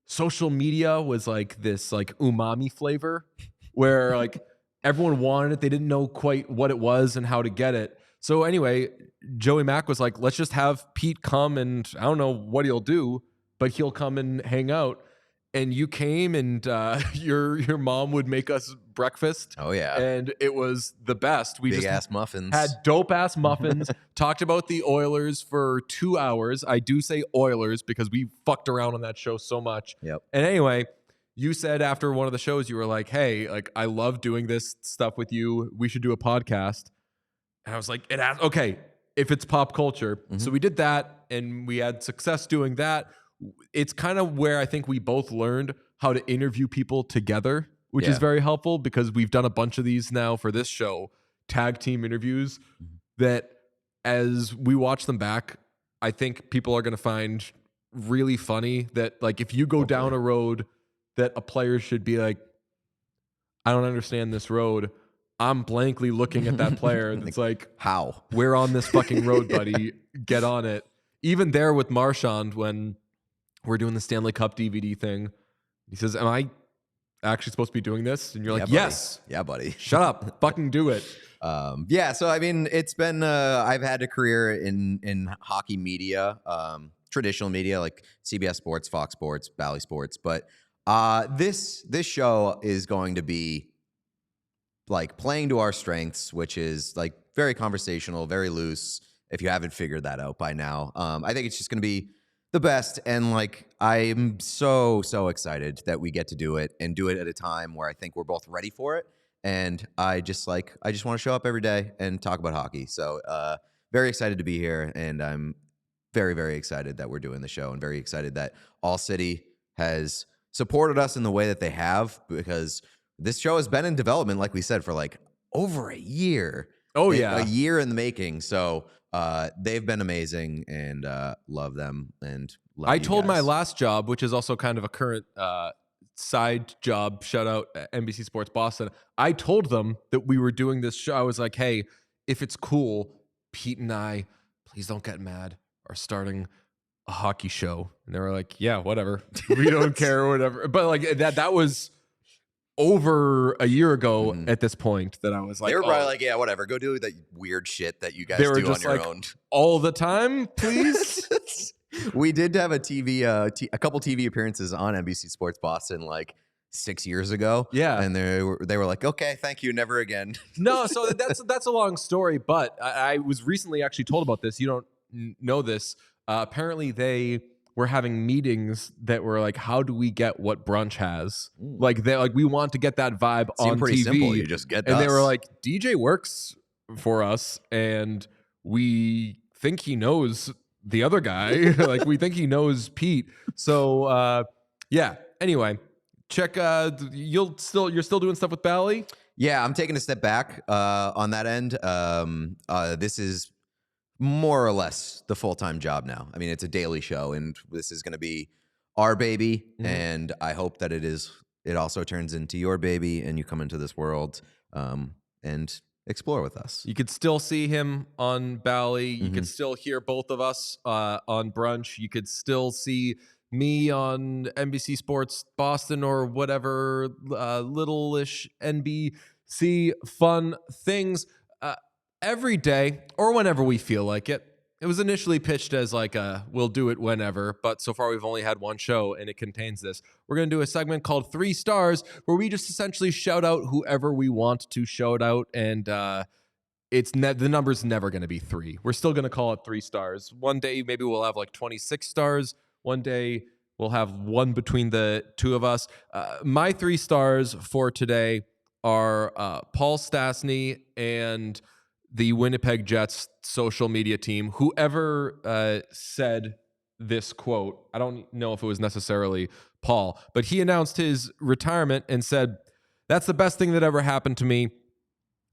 social media was like this like umami flavor, where like everyone wanted it. They didn't know quite what it was and how to get it. So anyway, Joey Mack was like, let's just have Pete come, and I don't know what he'll do, but he'll come and hang out. And you came, and your mom would make us breakfast. Oh, yeah. And it was the best. We Big just ass muffins. had dope ass muffins, talked about the Oilers for 2 hours. I do say Oilers because we fucked around on that show so much. Yep. And anyway, you said after one of the shows, you were like, hey, like I love doing this stuff with you. We should do a podcast. And I was like, okay, if it's pop culture. So we did that, and we had success doing that. It's kind of where I think we both learned how to interview people together, which is very helpful because we've done a bunch of these now for this show, tag team interviews, that as we watch them back, I think people are going to find really funny. That like if you go down a road that a player should be like, I don't understand this road, I'm blankly looking at that player that's like, how? we're on this fucking road, buddy. Get on it. Even there with Marchand, when we're doing the Stanley Cup DVD thing, he says, am I actually supposed to be doing this? And you're like, buddy. yes. Yeah, buddy. Shut up. Fucking do it. Yeah, so I mean, it's been I've had a career in hockey media, traditional media like CBS Sports, Fox Sports, Bally Sports, but this show is going to be like playing to our strengths, which is like very conversational, very loose. If you haven't figured that out by now, I think it's just going to be the best. And like, I'm so excited that we get to do it and do it at a time where I think we're both ready for it. And I just want to show up every day and talk about hockey. So very excited to be here. And I'm very, very excited that we're doing the show, and very excited that ALLCITY has supported us in the way that they have, because this show has been in development, like we said, for like over a year. Oh, yeah. A year in the making. So they've been amazing, and love them. And love I you told my guys. last job, which is also kind of a current side job, shout out NBC Sports Boston. I told them that we were doing this show. I was like, hey, if it's cool, Pete and I, please don't get mad, are starting a hockey show. And they were like, yeah, whatever. We don't care or whatever. But like that was over a year ago at this point that I was like, They were probably like, yeah, whatever. Go do that weird shit that you guys they were do on just your like, own. all the time, please. We did have a a couple TV appearances on NBC Sports Boston like 6 years ago. Yeah. And they were like, okay, thank you, never again. No, so that's a long story, but I was recently actually told about this. You don't know this. Apparently they were having meetings that were like, how do we get what Brunch has? Like we want to get that vibe on pretty TV. simple. You just get and they us. were like, DJ works for us, and we think he knows the other guy. Like we think he knows Pete. So yeah. Anyway, check. You're still doing stuff with Bally? Yeah, I'm taking a step back on that end. This is more or less the full-time job now. I mean, it's a daily show, and this is going to be our baby. And I hope that it also turns into your baby, and you come into this world and explore with us. You could still see him on Bally. You could still hear both of us on Brunch. You could still see me on NBC Sports Boston or whatever little-ish NBC fun things every day or whenever we feel like it. It was initially pitched as like we'll do it whenever, but so far we've only had one show and it contains this. We're going to do a segment called 3 Stars where we just essentially shout out whoever we want to shout out, and the number's never going to be 3. We're still going to call it 3 stars. One day maybe we'll have like 26 stars. One day we'll have one between the two of us. My 3 stars for today are Paul Stasny and the Winnipeg Jets social media team. Whoever said this quote, I don't know if it was necessarily Paul, but he announced his retirement and said, "That's the best thing that ever happened to me.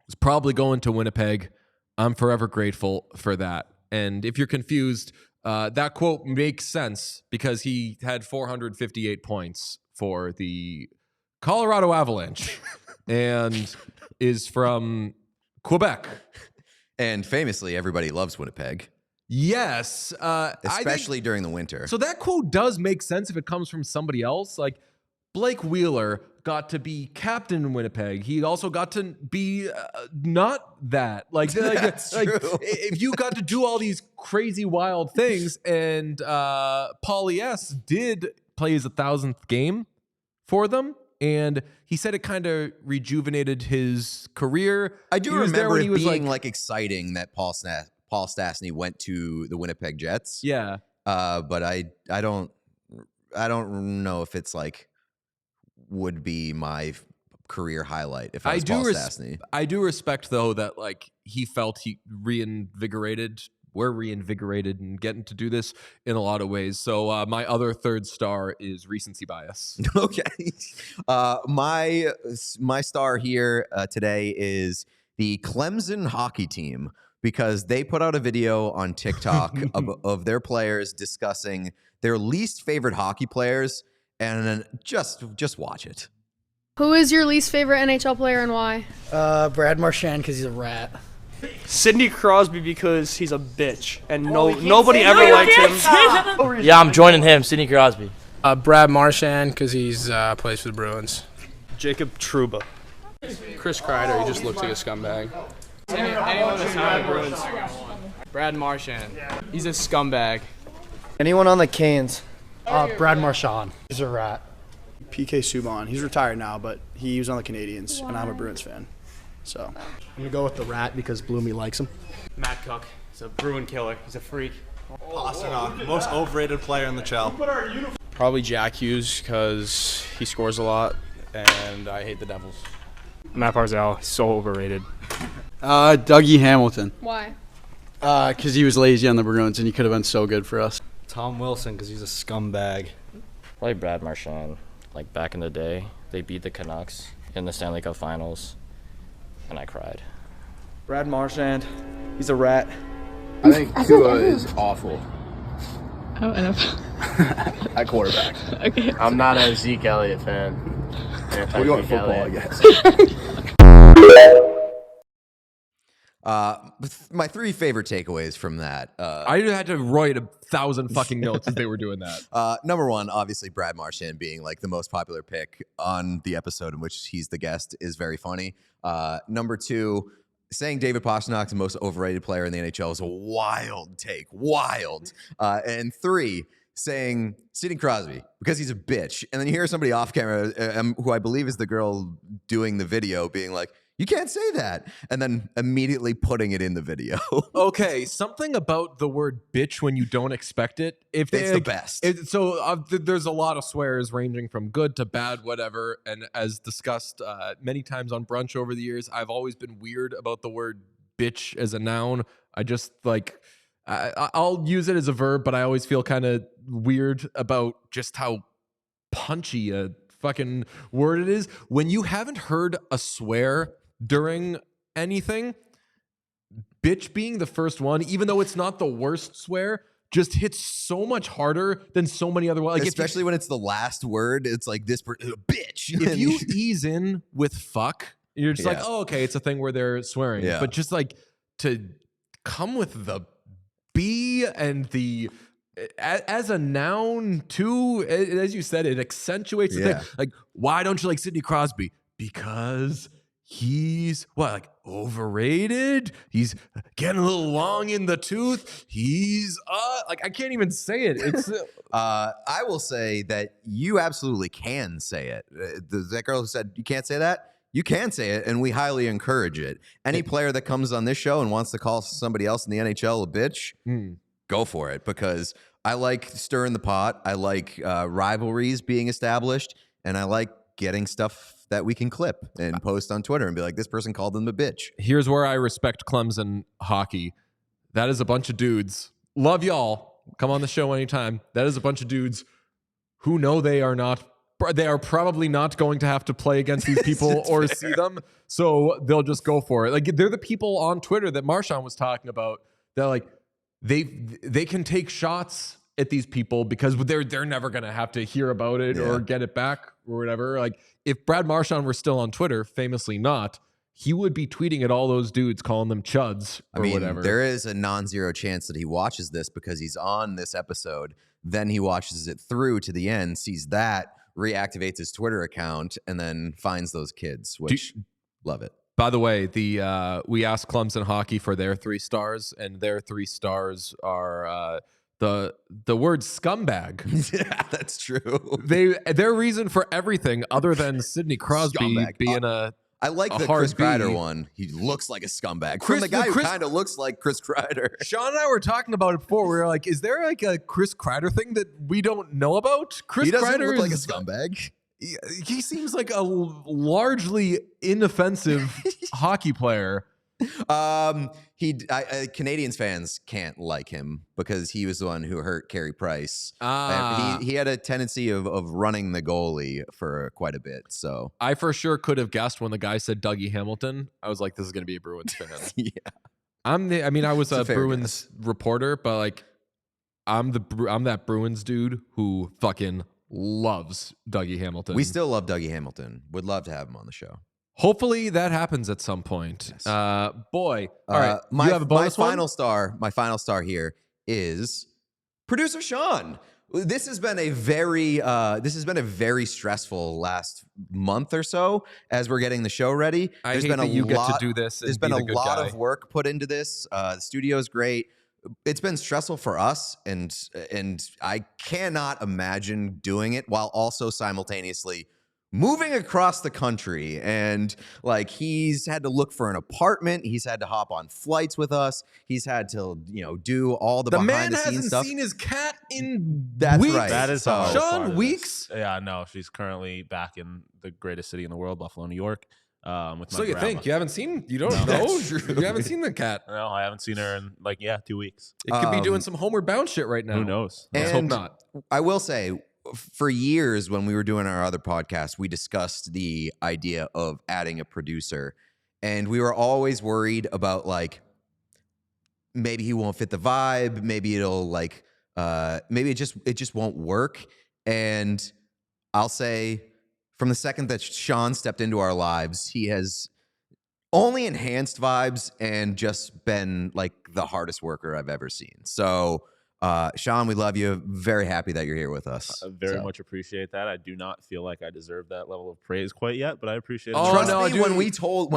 It's probably going to Winnipeg. I'm forever grateful for that." And if you're confused, that quote makes sense because he had 458 points for the Colorado Avalanche and is from Quebec. And famously, everybody loves Winnipeg, Yes. especially during the winter. So that quote does make sense if it comes from somebody else. Like Blake Wheeler got to be captain in Winnipeg. He also got to be not that. That's true. If you got to do all these crazy wild things, and Paulie S did play his 1,000th game for them, and he said it kind of rejuvenated his career. I do He was there remember when it he was being like exciting that Paul Stasny went to the Winnipeg Jets. yeah. But I don't know if it's like would be my career highlight if I was Paul Stasny. I do respect though that like he felt we're reinvigorated and getting to do this in a lot of ways. So my other third star is recency bias. Okay. My star here today is the Clemson hockey team, because they put out a video on TikTok of their players discussing their least favorite hockey players, and just watch it. Who is your least favorite NHL player and why? Brad Marchand, because he's a rat. Sidney Crosby, because he's a bitch and nobody ever liked him. Yeah, I'm joining him, Sidney Crosby. Brad Marchand, because he's plays for the Bruins. Jacob Trouba. Chris Kreider, he just looks like a scumbag. Anyone that's not the Bruins. Brad Marchand, he's a scumbag. Anyone on the Canes? Brad Marchand. He's a rat. PK Subban. He's retired now, but he was on the Canadians, and I'm a Bruins fan. So I'm going to go with the rat because Bloomy likes him. Matt Cook, he's a Bruin killer. He's a freak. Pasternak, most overrated player in the CHL. Probably Jack Hughes, because he scores a lot, and I hate the Devils. Matt Barzal, he's so overrated. Dougie Hamilton. Why? Because he was lazy on the Bruins, and he could have been so good for us. Tom Wilson, because he's a scumbag. Probably Brad Marchand. Like back in the day, they beat the Canucks in the Stanley Cup Finals, and I cried. Brad Marchand, he's a rat. I think Tua is awful. Oh, NFL. At quarterback. Okay. I'm not a Zeke Elliott fan. We're going football, I guess. My three favorite takeaways from that. I had to write 1,000 fucking notes as they were doing that. Number one, obviously Brad Marchand being like the most popular pick on the episode in which he's the guest is very funny. Number two, saying David Pasternak's the most overrated player in the NHL is a wild take. Wild. And three, saying Sidney Crosby because he's a bitch. And then you hear somebody off camera, who I believe is the girl doing the video, being like, "You can't say that," and then immediately putting it in the video. Okay, something about the word bitch when you don't expect it. If It's the best. There's a lot of swears ranging from good to bad, whatever. And as discussed many times on brunch over the years, I've always been weird about the word bitch as a noun. I just like, I'll use it as a verb, but I always feel kind of weird about just how punchy a fucking word it is. When you haven't heard a swear during anything, bitch being the first one, even though it's not the worst swear, just hits so much harder than so many other words. Like especially when it's the last word, it's like this bitch. If you ease in with fuck, you're just like, oh, okay, it's a thing where they're swearing. Yeah. But just like to come with the B and the as a noun too, as you said, it accentuates the thing. Like, why don't you like Sidney Crosby? Because he's like overrated. He's getting a little long in the tooth. He's like, I can't even say it. It's I will say that you absolutely can say it. That girl who said you can't say that, you can say it, and we highly encourage it. Any player that comes on this show and wants to call somebody else in the NHL a bitch, go for it, because I like stirring the pot. I like rivalries being established, and I like getting stuff that we can clip and post on Twitter and be like, this person called them a bitch. Here's where I respect Clemson hockey. That is a bunch of dudes. Love y'all. Come on the show anytime. That is a bunch of dudes who know they are probably not going to have to play against these people or see them. So they'll just go for it. Like, they're the people on Twitter that Marchand was talking about. They're like, they can take shots at these people because they're never going to have to hear about it or get it back or whatever. Like, if Brad Marchand were still on Twitter, famously not, he would be tweeting at all those dudes, calling them chuds or whatever. There is a non-zero chance that he watches this because he's on this episode. Then he watches it through to the end, sees that, reactivates his Twitter account, and then finds those kids, which love it. By the way, we asked Clemson hockey for their 3 stars, and their 3 stars are the word scumbag. Yeah, that's true. Their reason for everything other than Sidney Crosby Scumbag. being I like the Chris Kreider one. He looks like a scumbag. From the guy who kind of looks like Chris Kreider. Sean and I were talking about it before. We were like, is there like a Chris Kreider thing that we don't know about? Chris He doesn't Kreider look like a scumbag. He seems like a largely inoffensive hockey player. Canadians fans can't like him because he was the one who hurt Carey Price. He had a tendency of running the goalie for quite a bit. So I for sure could have guessed when the guy said Dougie Hamilton. I was like, this is going to be a Bruins fan. Yeah, I was a Bruins guess. reporter, but like, I'm that Bruins dude who fucking loves Dougie Hamilton. We still love Dougie Hamilton. Would love to have him on the show. Hopefully that happens at some point. Yes. All right. My, you have a bonus my final star. My final star here is producer Sean. This has been a very stressful last month or so as we're getting the show ready. I hate that you get to do this. There's been a lot of work put into this. The studio is great. It's been stressful for us, and I cannot imagine doing it while also simultaneously moving across the country. And like, he's had to look for an apartment. He's had to hop on flights with us. He's had to, do all the behind the scenes stuff. The man hasn't seen his cat in That's weeks. right. That is Sean Weeks. Yeah, no, she's currently back in the greatest city in the world, Buffalo, New York. With my So you grandma. think you haven't seen? You don't know? That's true. You haven't seen the cat. No, I haven't seen her in 2 weeks. It could be doing some homeward bound shit right now. Who knows? Let's hope not. I will say, for years when we were doing our other podcast, we discussed the idea of adding a producer, and we were always worried about like, maybe he won't fit the vibe, maybe it'll like maybe it just won't work. And I'll say, from the second that Sean stepped into our lives, he has only enhanced vibes and just been like the hardest worker I've ever seen. So Sean, we love you. Very happy that you're here with us. I very much appreciate that. I do not feel like I deserve that level of praise quite yet, but I appreciate it. Oh, Trust me, dude, when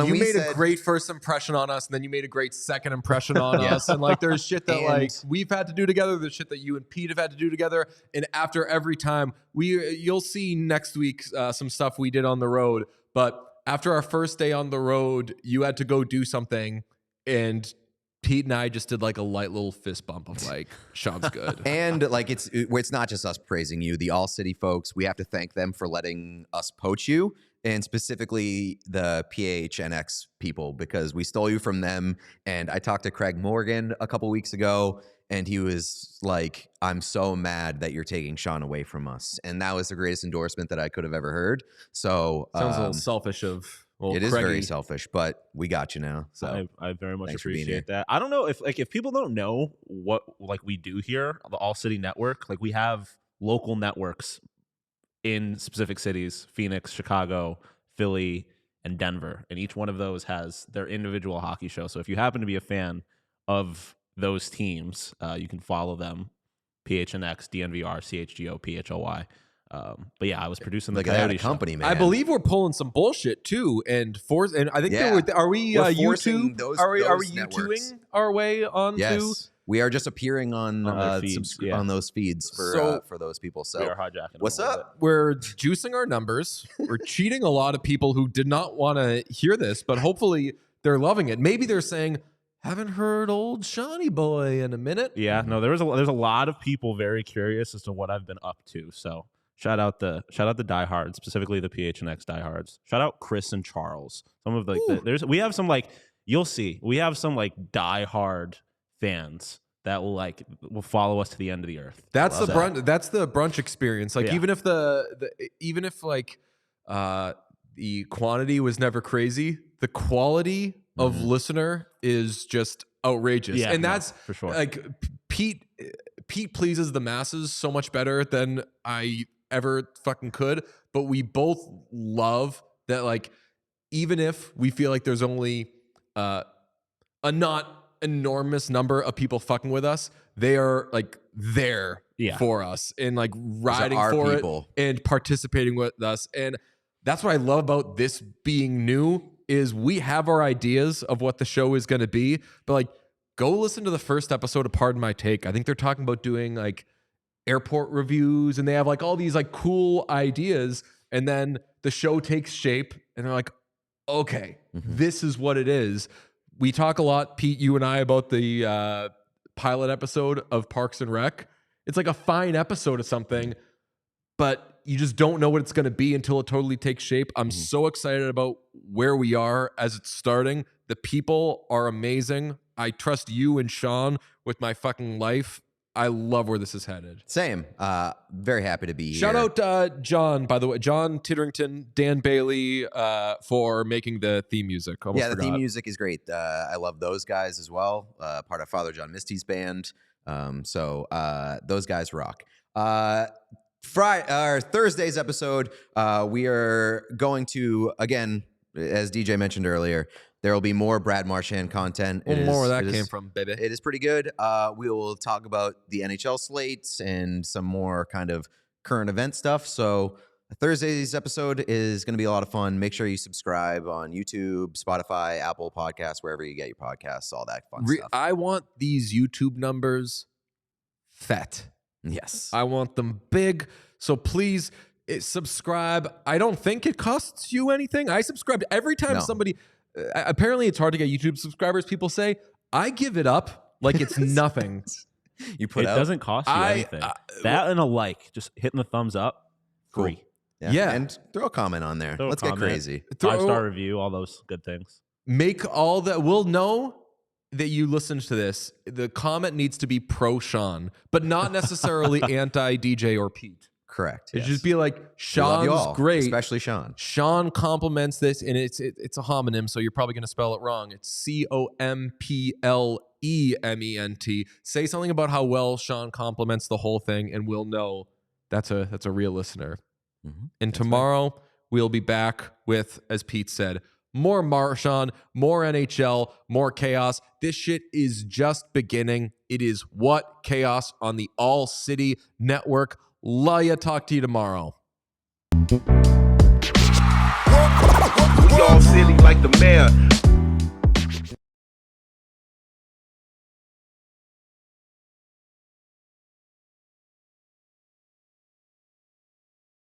we made said, a great first impression on us, and then you made a great second impression on us, and like, there's shit that like we've had to do together. There's shit that you and Pete have had to do together, and after every time you'll see next week some stuff we did on the road. But after our first day on the road, you had to go do something, and Pete and I just did like a light little fist bump of like, Sean's good. And like, it's not just us praising you. The ALLCITY folks, we have to thank them for letting us poach you, and specifically the PHNX people, because we stole you from them. And I talked to Craig Morgan a couple weeks ago, and he was like, I'm so mad that you're taking Sean away from us. And that was the greatest endorsement that I could have ever heard. So sounds a little selfish of it is very selfish, but we got you now. So I very much appreciate that. I don't know if people don't know what like we do here, the ALLCITY network. Like, we have local networks in specific cities: Phoenix, Chicago, Philly, and Denver. And each one of those has their individual hockey show. So if you happen to be a fan of those teams, you can follow them: PHNX, DNVR, CHGO, PHOY. But yeah, I was producing the Coyote company, show. man. I believe we're pulling some bullshit too, and I think are we YouTube? Are we YouTubing our way onto? Yes, we are just appearing on on those feeds for those people. So we are hijacking. What's up? We're juicing our numbers. We're cheating a lot of people who did not want to hear this, but hopefully they're loving it. Maybe they're saying, haven't heard old Shawnee boy in a minute. Yeah, no, there's a lot of people very curious as to what I've been up to. So Shout out the diehards, specifically the PHNX diehards. Shout out Chris and Charles. Some of we have some like you'll see. We have some like diehard fans that will follow us to the end of the earth. That's the brunch. That's the brunch experience. Like even if the quantity was never crazy, the quality of listener is just outrageous. Yeah, and that's for sure. Like Pete pleases the masses so much better than I ever fucking could. But we both love that. Like even if we feel like there's only a not enormous number of people fucking with us, they are like there for us and like riding for people and participating with us. And that's what I love about this being new is we have our ideas of what the show is going to be, but like go listen to the first episode of Pardon My Take. I think they're talking about doing like airport reviews and they have like all these like cool ideas, and then the show takes shape and they're like, okay, this is what it is. We talk a lot, Pete, you and I, about the pilot episode of Parks and Rec. It's like a fine episode of something, but you just don't know what it's going to be until it totally takes shape. I'm so excited about where we are as it's starting. The people are amazing. I trust you and Sean with my fucking life. I love where this is headed. Same. Very happy to be here. Shout out John, by the way. John Titterington, Dan Bailey for making the theme music. The theme music is great. I love those guys as well. Part of Father John Misty's band. So those guys rock. Thursday's episode, we are going to, again, as DJ mentioned earlier, there will be more Brad Marchand content. More where that came from, baby. It is pretty good. We will talk about the NHL slates and some more kind of current event stuff. So Thursday's episode is going to be a lot of fun. Make sure you subscribe on YouTube, Spotify, Apple Podcasts, wherever you get your podcasts, all that fun stuff. I want these YouTube numbers fat. Yes. I want them big. So please subscribe. I don't think it costs you anything. I subscribe every time somebody... apparently, it's hard to get YouTube subscribers. People say, I give it up like it's nothing. You put it doesn't cost you anything. That and a like, just hitting the thumbs up, free. Cool. Yeah. And throw a comment on there. Let's get crazy. 5-star review, all those good things. Make all that. We'll know that you listened to this. The comment needs to be pro Sean, but not necessarily anti DJ or Pete. Correct. It just be like, Sean's great. Especially Sean. Sean compliments this, and it's a homonym, so you're probably going to spell it wrong. It's COMPLEMENT. Say something about how well Sean compliments the whole thing, and we'll know that's a real listener. And tomorrow, we'll be back with, as Pete said, more Marchand, more NHL, more chaos. This shit is just beginning. It is What Chaos on the All City Network. Love ya. Talk to you tomorrow. We all silly like the mayor.